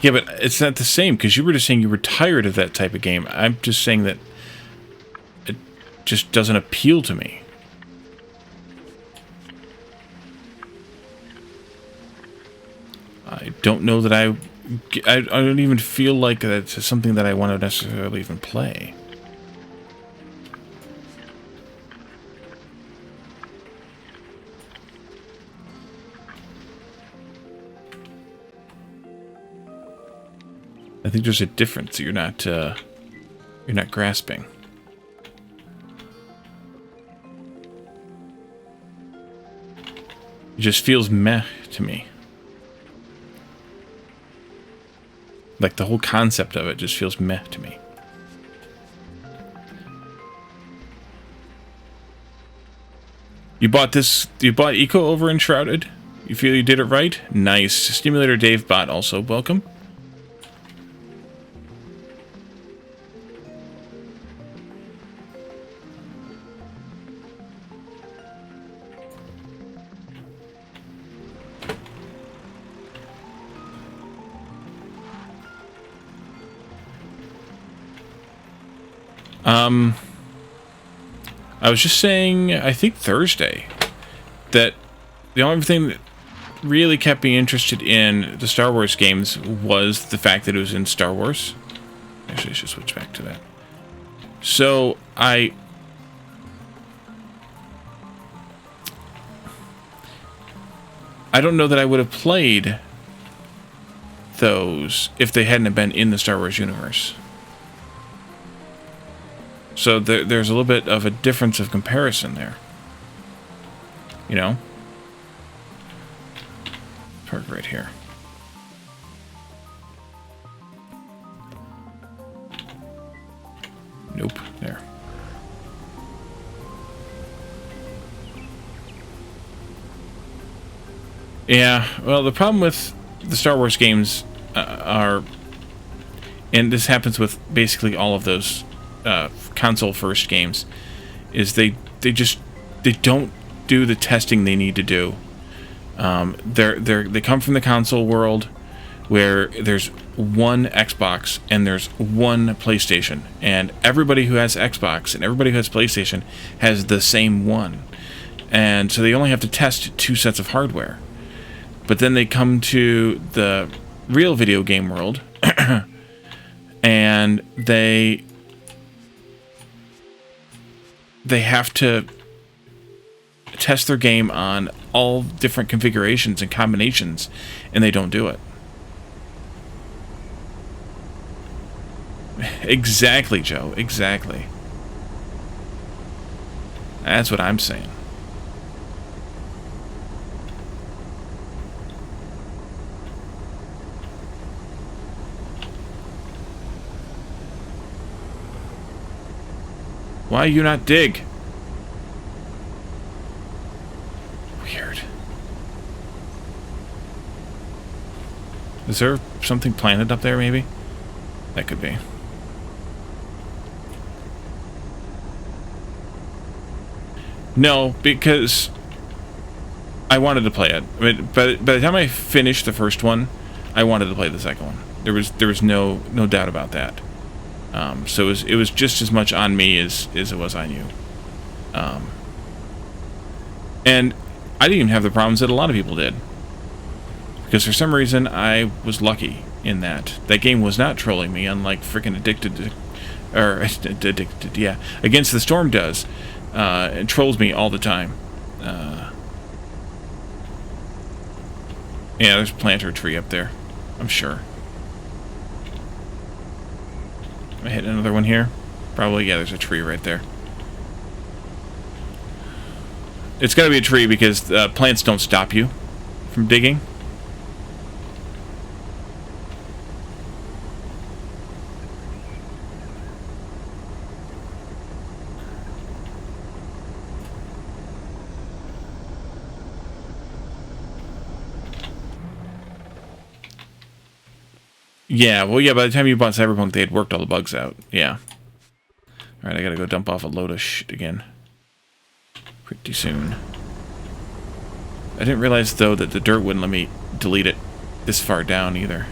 Yeah, but it's not the same, because you were just saying you were tired of that type of game. I'm just saying that it just doesn't appeal to me. I don't know that I don't even feel like that's something that I want to necessarily even play. I think there's a difference. You're not You're not grasping. It just feels meh to me. Like the whole concept of it just feels meh to me. You bought this, you bought Eco over Enshrouded? You feel you did it right? Nice. Stimulator Dave bot also, welcome. I was just saying, I think Thursday, that the only thing that really kept me interested in the Star Wars games was the fact that it was in Star Wars. Actually, I should switch back to that. So, I don't know that I would have played those if they hadn't been in the Star Wars universe. So there's a little bit of a difference of comparison there. You know? Park right here. Nope. There. Yeah, well, the problem with the Star Wars games are... And this happens with basically all of those console first games, is they don't do the testing they need to do. They come from the console world where there's one Xbox and there's one PlayStation, and everybody who has Xbox and everybody who has PlayStation has the same one, and so they only have to test two sets of hardware. But then they come to the real video game world and they have to test their game on all different configurations and combinations, and they don't do it. Exactly, Joe. Exactly. That's what I'm saying. Why you not dig? Weird. Is there something planted up there, maybe? That could be. No, because I wanted to play it. I mean, by the time I finished the first one, I wanted to play the second one. There was no doubt about that. So it was just as much on me as it was on you. And I didn't even have the problems that a lot of people did. Because for some reason, I was lucky in that. That game was not trolling me, unlike freaking Addicted, yeah. Against the Storm does. It trolls me all the time. Yeah, there's a planter tree up there. I'm sure. I hit another one here. Probably, yeah, there's a tree right there. It's gotta be a tree because plants don't stop you from digging. Yeah, well, yeah, by the time you bought Cyberpunk, they had worked all the bugs out. Yeah. Alright, I gotta go dump off a load of shit again. Pretty soon. I didn't realize, though, that the dirt wouldn't let me delete it this far down, either.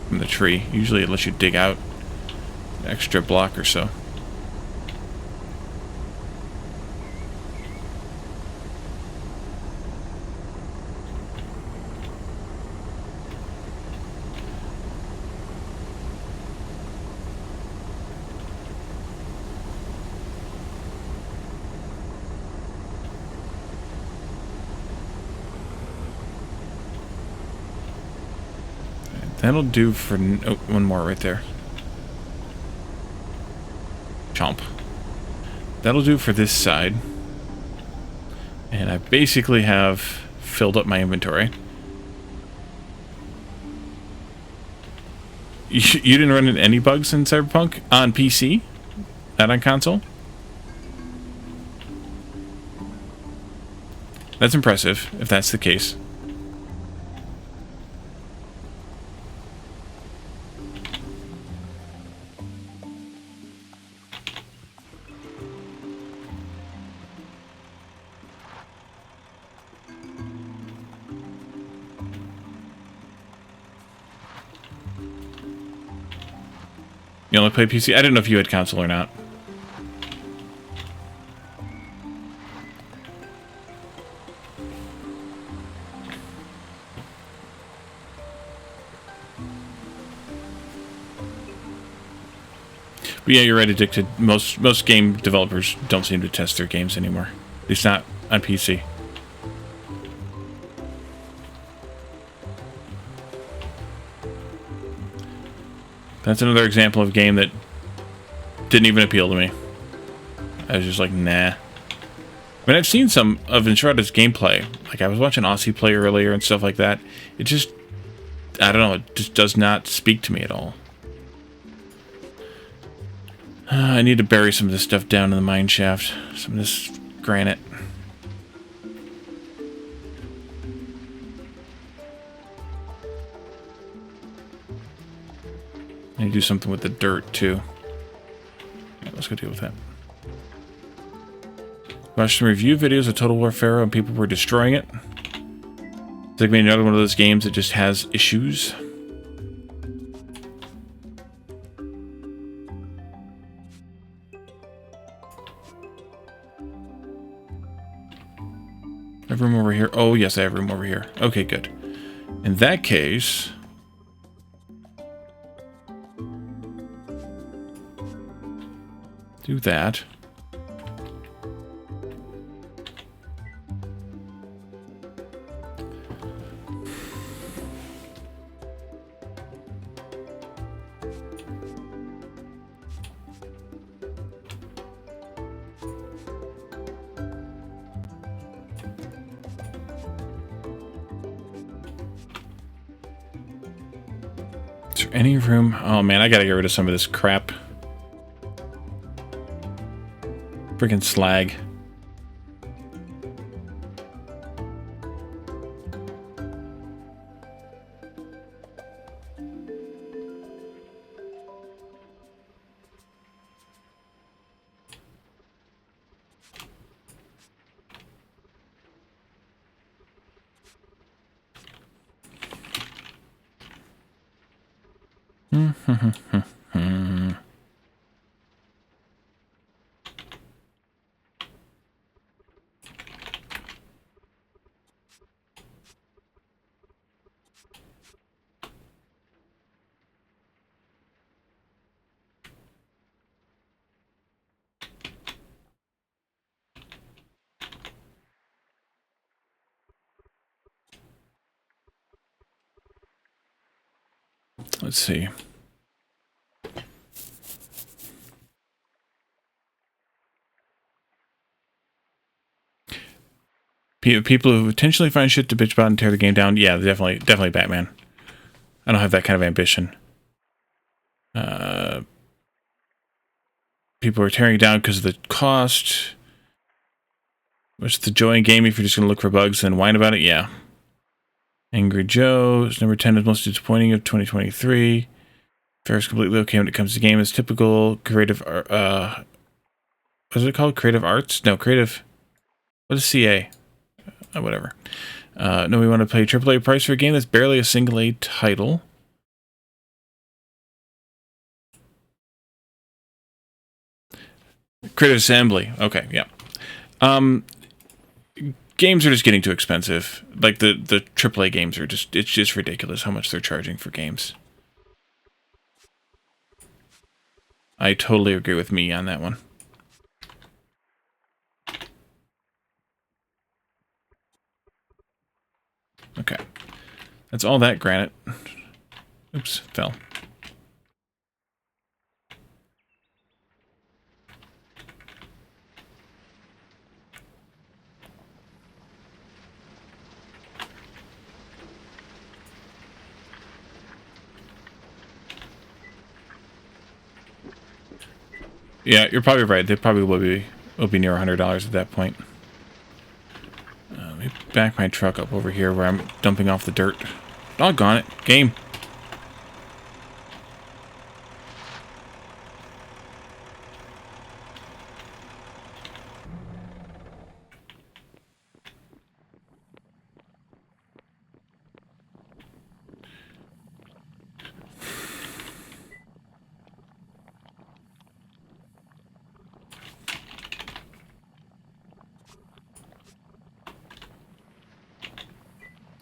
From the tree. Usually it lets you dig out an extra block or so. That'll do for... Oh, one more right there. Chomp. That'll do for this side. And I basically have filled up my inventory. You didn't run into any bugs in Cyberpunk? On PC? Not on console? That's impressive, if that's the case. You only play PC? I didn't know if you had console or not. But yeah, you're right, Addicted. Most game developers don't seem to test their games anymore. At least not on PC. That's another example of a game that didn't even appeal to me. I was just like, nah. I mean, I've seen some of Enshrouded's gameplay. Like, I was watching Aussie play earlier and stuff like that. It just... I don't know, it just does not speak to me at all. I need to bury some of this stuff down in the mine shaft. Some of this granite. I need to do something with the dirt, too. Yeah, let's go deal with that. Watched some review videos of Total War Pharaoh and people were destroying it. It's like maybe another one of those games that just has issues. I have room over here. Oh, yes, I have room over here. Okay, good. In that case... do that. Is there any room? Oh man, I gotta get rid of some of this crap. Freaking slag. Let's see. People who intentionally find shit to bitch about and tear the game down. Yeah, definitely Batman. I don't have that kind of ambition. People are tearing it down because of the cost. What's the joy in gaming if you're just going to look for bugs and whine about it? Yeah. Angry Joe is number 10 is most disappointing of 2023. Fair is completely okay when it comes to game. It's typical creative... what is it called? Creative arts? No, creative... What is CA? Whatever. No, we want to pay AAA price for a game that's barely a single A title. Creative Assembly. Okay, yeah. Games are just getting too expensive. Like the AAA games are just, it's just ridiculous how much they're charging for games. I totally agree with me on that one. Okay. That's all that granite. Oops, fell. Yeah, you're probably right. They probably will be near $100 at that point. Let me back my truck up over here where I'm dumping off the dirt. Doggone it. Game.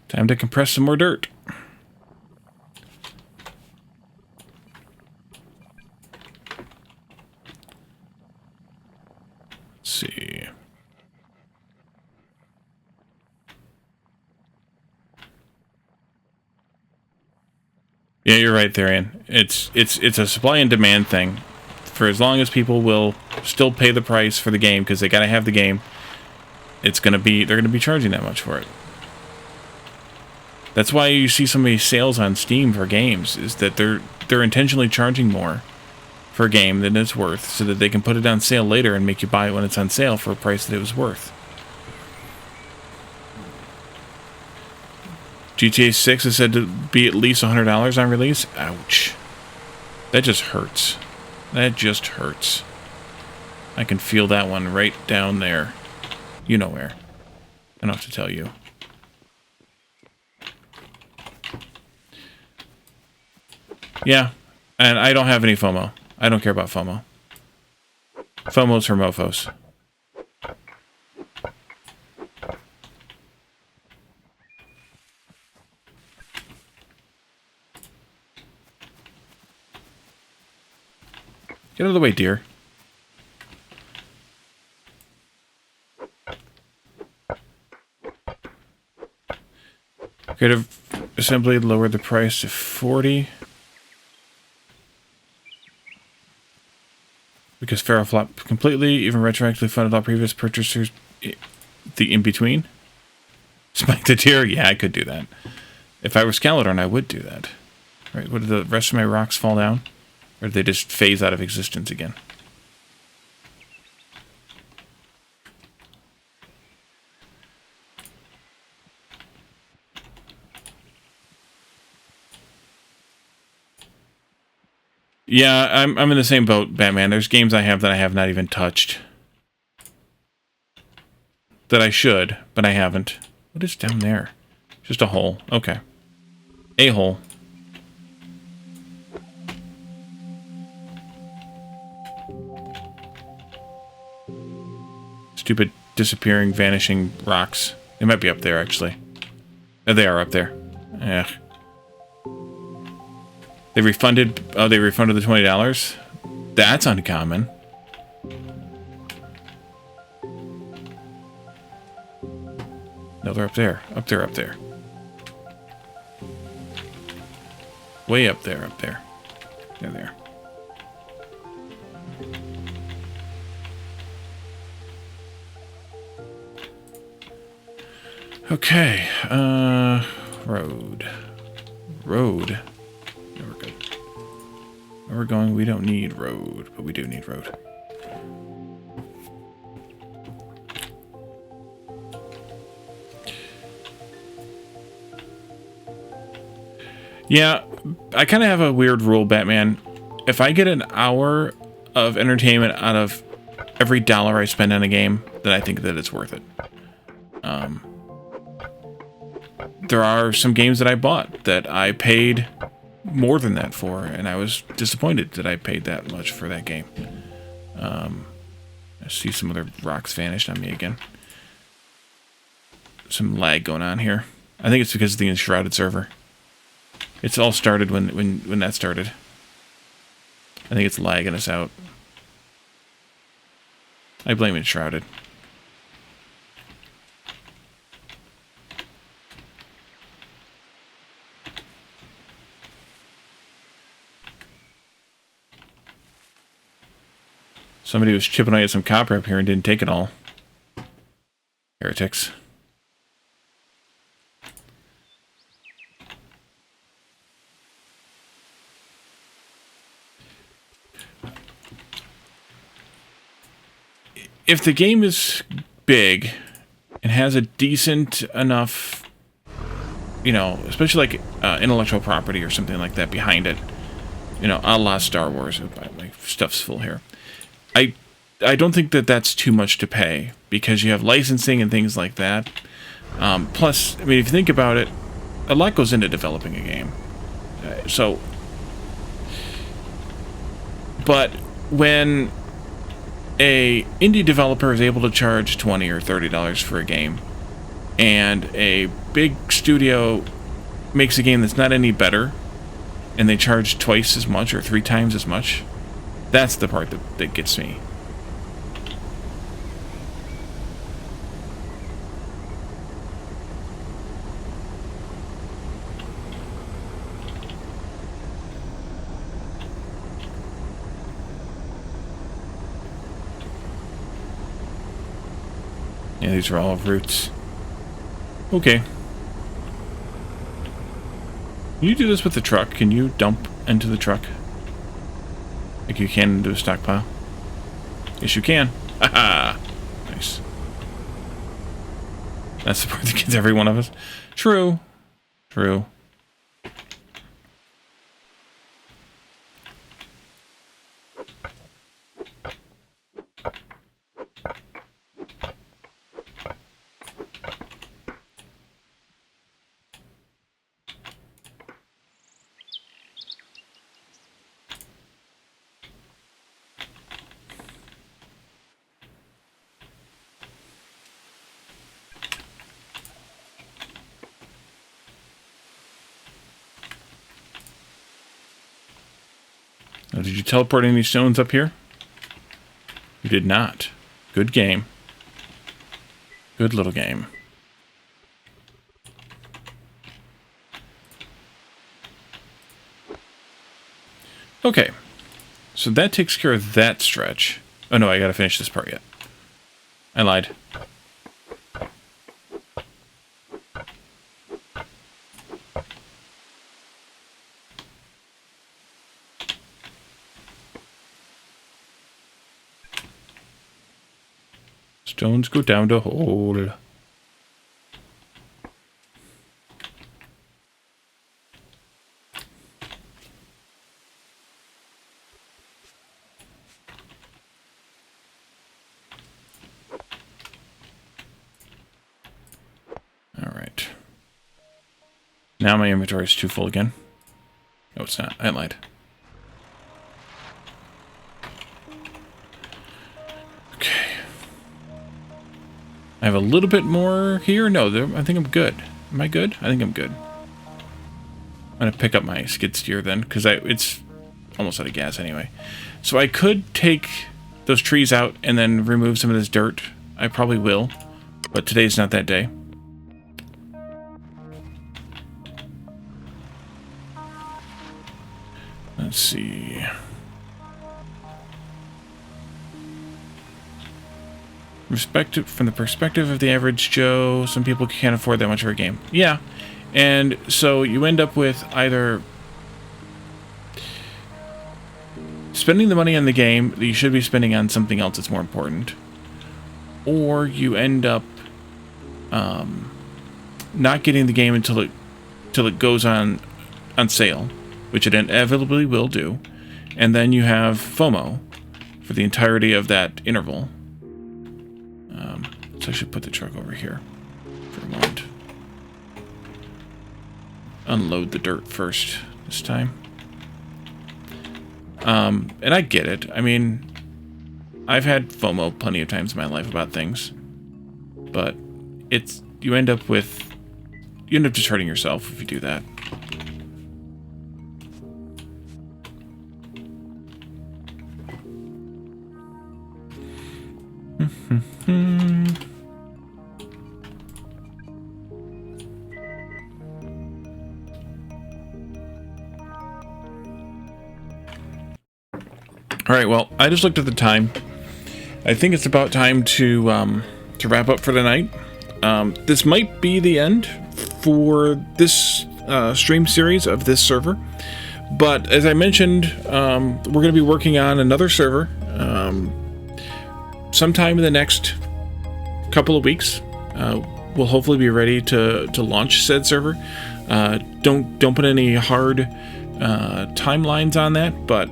Time to compress some more dirt. Let's see. Yeah, you're right there, Ian. It's a supply and demand thing. For as long as people will still pay the price for the game because they gotta have the game, they're gonna be charging that much for it. That's why you see so many sales on Steam for games, is that they're intentionally charging more for a game than it's worth, so that they can put it on sale later and make you buy it when it's on sale for a price that it was worth. GTA 6 is said to be at least $100 on release. Ouch. That just hurts. That just hurts. I can feel that one right down there. You know where. I don't have to tell you. Yeah, and I don't have any FOMO. I don't care about FOMO. FOMO's for mofos. Get out of the way, dear. Could have simply lowered the price to 40. Because Pharaoh flopped completely, even retroactively funded all previous purchasers. The in-between? Spike the tier? Yeah, I could do that. If I were Scaladron, I would do that. Right, would the rest of my rocks fall down? Or did they just phase out of existence again? Yeah, I'm in the same boat, Batman. There's games I have that I have not even touched. That I should, but I haven't. What is down there? Just a hole. Okay. A hole. Stupid disappearing, vanishing rocks. They might be up there, actually. Oh, they are up there. Ugh. They refunded... Oh, they refunded the $20? That's uncommon. No, they're up there. Up there, up there. Way up there, up there. They're there. Okay. Road. Road. Yeah, we're good. Where we're going, we don't need road, but we do need road. Yeah, I kind of have a weird rule, Batman. If I get an hour of entertainment out of every dollar I spend on a game, then I think that it's worth it. There are some games that I bought that I paid more than that for, and I was disappointed that I paid that much for that game. I see some other rocks vanished on me again. Some lag going on here. I think it's because of the enshrouded server. It's all started when that started. I think it's lagging us out. I blame enshrouded. Somebody was chipping away at some copper up here and didn't take it all. Heretics. If the game is big and has a decent enough, you know, especially like intellectual property or something like that behind it, you know, a la Star Wars, my stuff's full here. I don't think that that's too much to pay because you have licensing and things like that. Plus, I mean, if you think about it, a lot goes into developing a game. But when a indie developer is able to charge $20 or $30 for a game, and a big studio makes a game that's not any better, and they charge twice as much or 3 times as much, that's the part that gets me. Yeah, these are all roots. Okay. Can you do this with the truck? Can you dump into the truck? Like you can into a stockpile? Yes, you can. Haha! Nice. That's the part that gets every one of us. True. True. Now, did you teleport any stones up here? You did not. Good game. Good little game. Okay. So that takes care of that stretch. Oh no, I gotta finish this part yet. I lied. Stones go down the hole. Alright. Now my inventory is too full again. No, it's not. I lied. I have a little bit more here. No, I think I'm good. Am I good? I think I'm good. I'm going to pick up my skid steer then, because it's almost out of gas anyway. So I could take those trees out and then remove some of this dirt. I probably will, but today's not that day. Let's see. From the perspective of the average Joe, some people can't afford that much of a game. Yeah, and so you end up with either spending the money on the game that you should be spending on something else that's more important, or you end up not getting the game until it goes on sale, which it inevitably will do, and then you have FOMO for the entirety of that interval. So I should put the truck over here for a moment. Unload the dirt first this time. And I get it. I mean, I've had FOMO plenty of times in my life about things, but you end up just hurting yourself if you do that. Alright, well, I just looked at the time. I think it's about time to wrap up for tonight. This might be the end for this stream series of this server, but as I mentioned, we're going to be working on another server sometime in the next couple of weeks. We'll hopefully be ready to launch said server. Don't put any hard timelines on that, but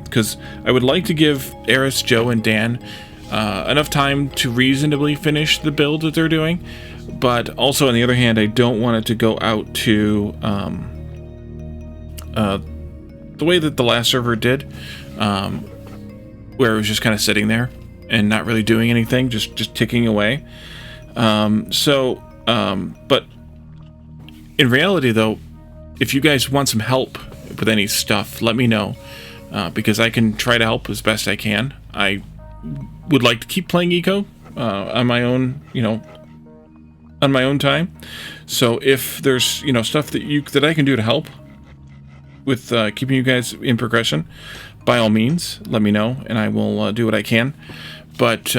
because I would like to give Eris, Joe, and Dan enough time to reasonably finish the build that they're doing, but also on the other hand, I don't want it to go out to the way that the last server did, where it was just kind of sitting there and not really doing anything, just ticking away. But in reality, though, if you guys want some help with any stuff, let me know, because I can try to help as best I can. I would like to keep playing Eco on my own, on my own time. So if there's stuff that I can do to help with keeping you guys in progression, by all means, let me know, and I will do what I can. But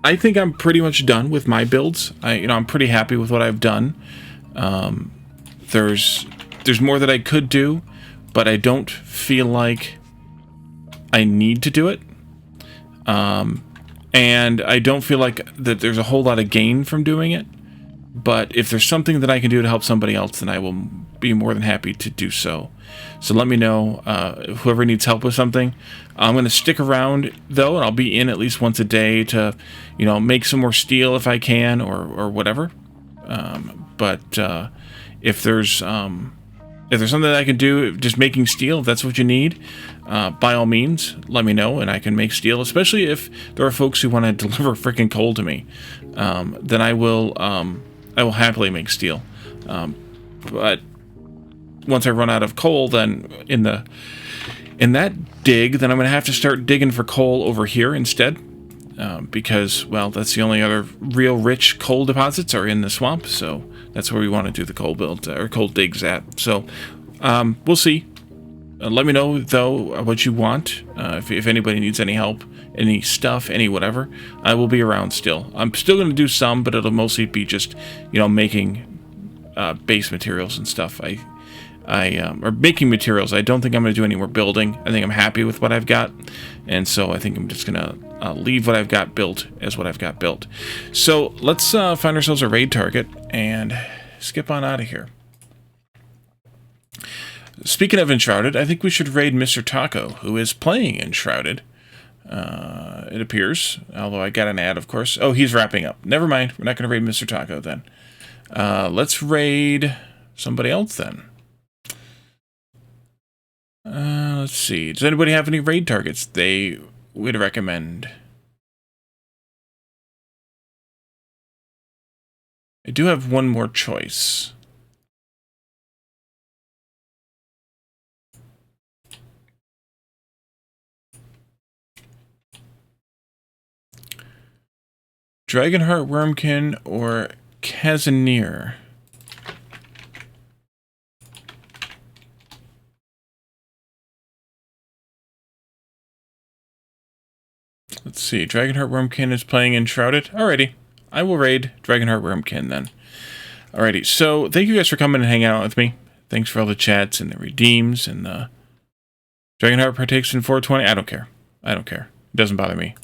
I think I'm pretty much done with my builds. I'm pretty happy with what I've done. There's more that I could do, but I don't feel like I need to do it. And I don't feel like that there's a whole lot of gain from doing it. But if there's something that I can do to help somebody else, then I will be more than happy to do so. So let me know, whoever needs help with something. I'm going to stick around, though, and I'll be in at least once a day to, make some more steel if I can, or whatever. But if there's something that I can do, just making steel, if that's what you need, by all means, let me know, and I can make steel. Especially if there are folks who want to deliver freaking coal to me, then I will happily make steel. But once I run out of coal, then in that dig, then I'm going to have to start digging for coal over here instead, because, well, that's the only other real rich coal deposits are in the swamp. So that's where we want to do the coal build or coal digs at. So we'll see. Let me know, though, what you want. If anybody needs any help, any stuff, any whatever, I will be around still. I'm still going to do some, but it'll mostly be just, making base materials and stuff. Or making materials. I don't think I'm going to do any more building. I think I'm happy with what I've got, and so I think I'm just going to leave what I've got built as what I've got built. So let's find ourselves a raid target and skip on out of here. Speaking of Enshrouded, I think we should raid Mr. Taco, who is playing Enshrouded. It appears, although I got an ad, of course. Oh, he's wrapping up. Never mind. We're not going to raid Mr. Taco then. Let's raid somebody else then. Let's see. Does anybody have any raid targets they would recommend? I do have one more choice. Dragonheart, Wormkin, or Casimir? Let's see. Dragonheart Wormkin is playing Enshrouded. Alrighty. I will raid Dragonheart Wormkin then. Alrighty. So, thank you guys for coming and hanging out with me. Thanks for all the chats and the redeems and the... Dragonheart partakes in 420. I don't care. I don't care. It doesn't bother me.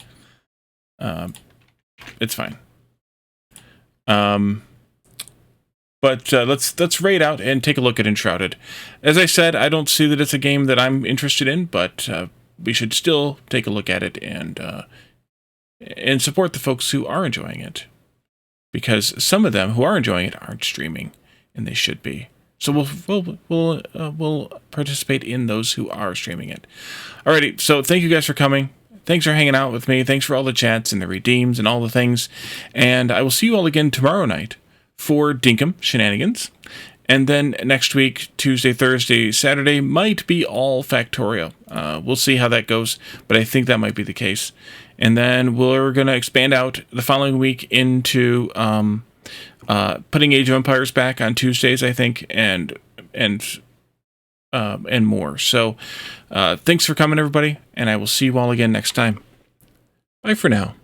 It's fine. But let's raid out and take a look at Enshrouded. As I said, I don't see that it's a game that I'm interested in, but we should still take a look at it and support the folks who are enjoying it, because some of them who are enjoying it aren't streaming, and they should be. So we'll participate in those who are streaming it. Alrighty, so thank you guys for coming. Thanks for hanging out with me. Thanks for all the chats and the redeems and all the things. And I will see you all again tomorrow night for Dinkum Shenanigans. And then next week, Tuesday, Thursday, Saturday, might be all Factorio. We'll see how that goes, but I think that might be the case. And then we're going to expand out the following week into putting Age of Empires back on Tuesdays, I think, and more. So thanks for coming, everybody, and I will see you all again next time. Bye for now.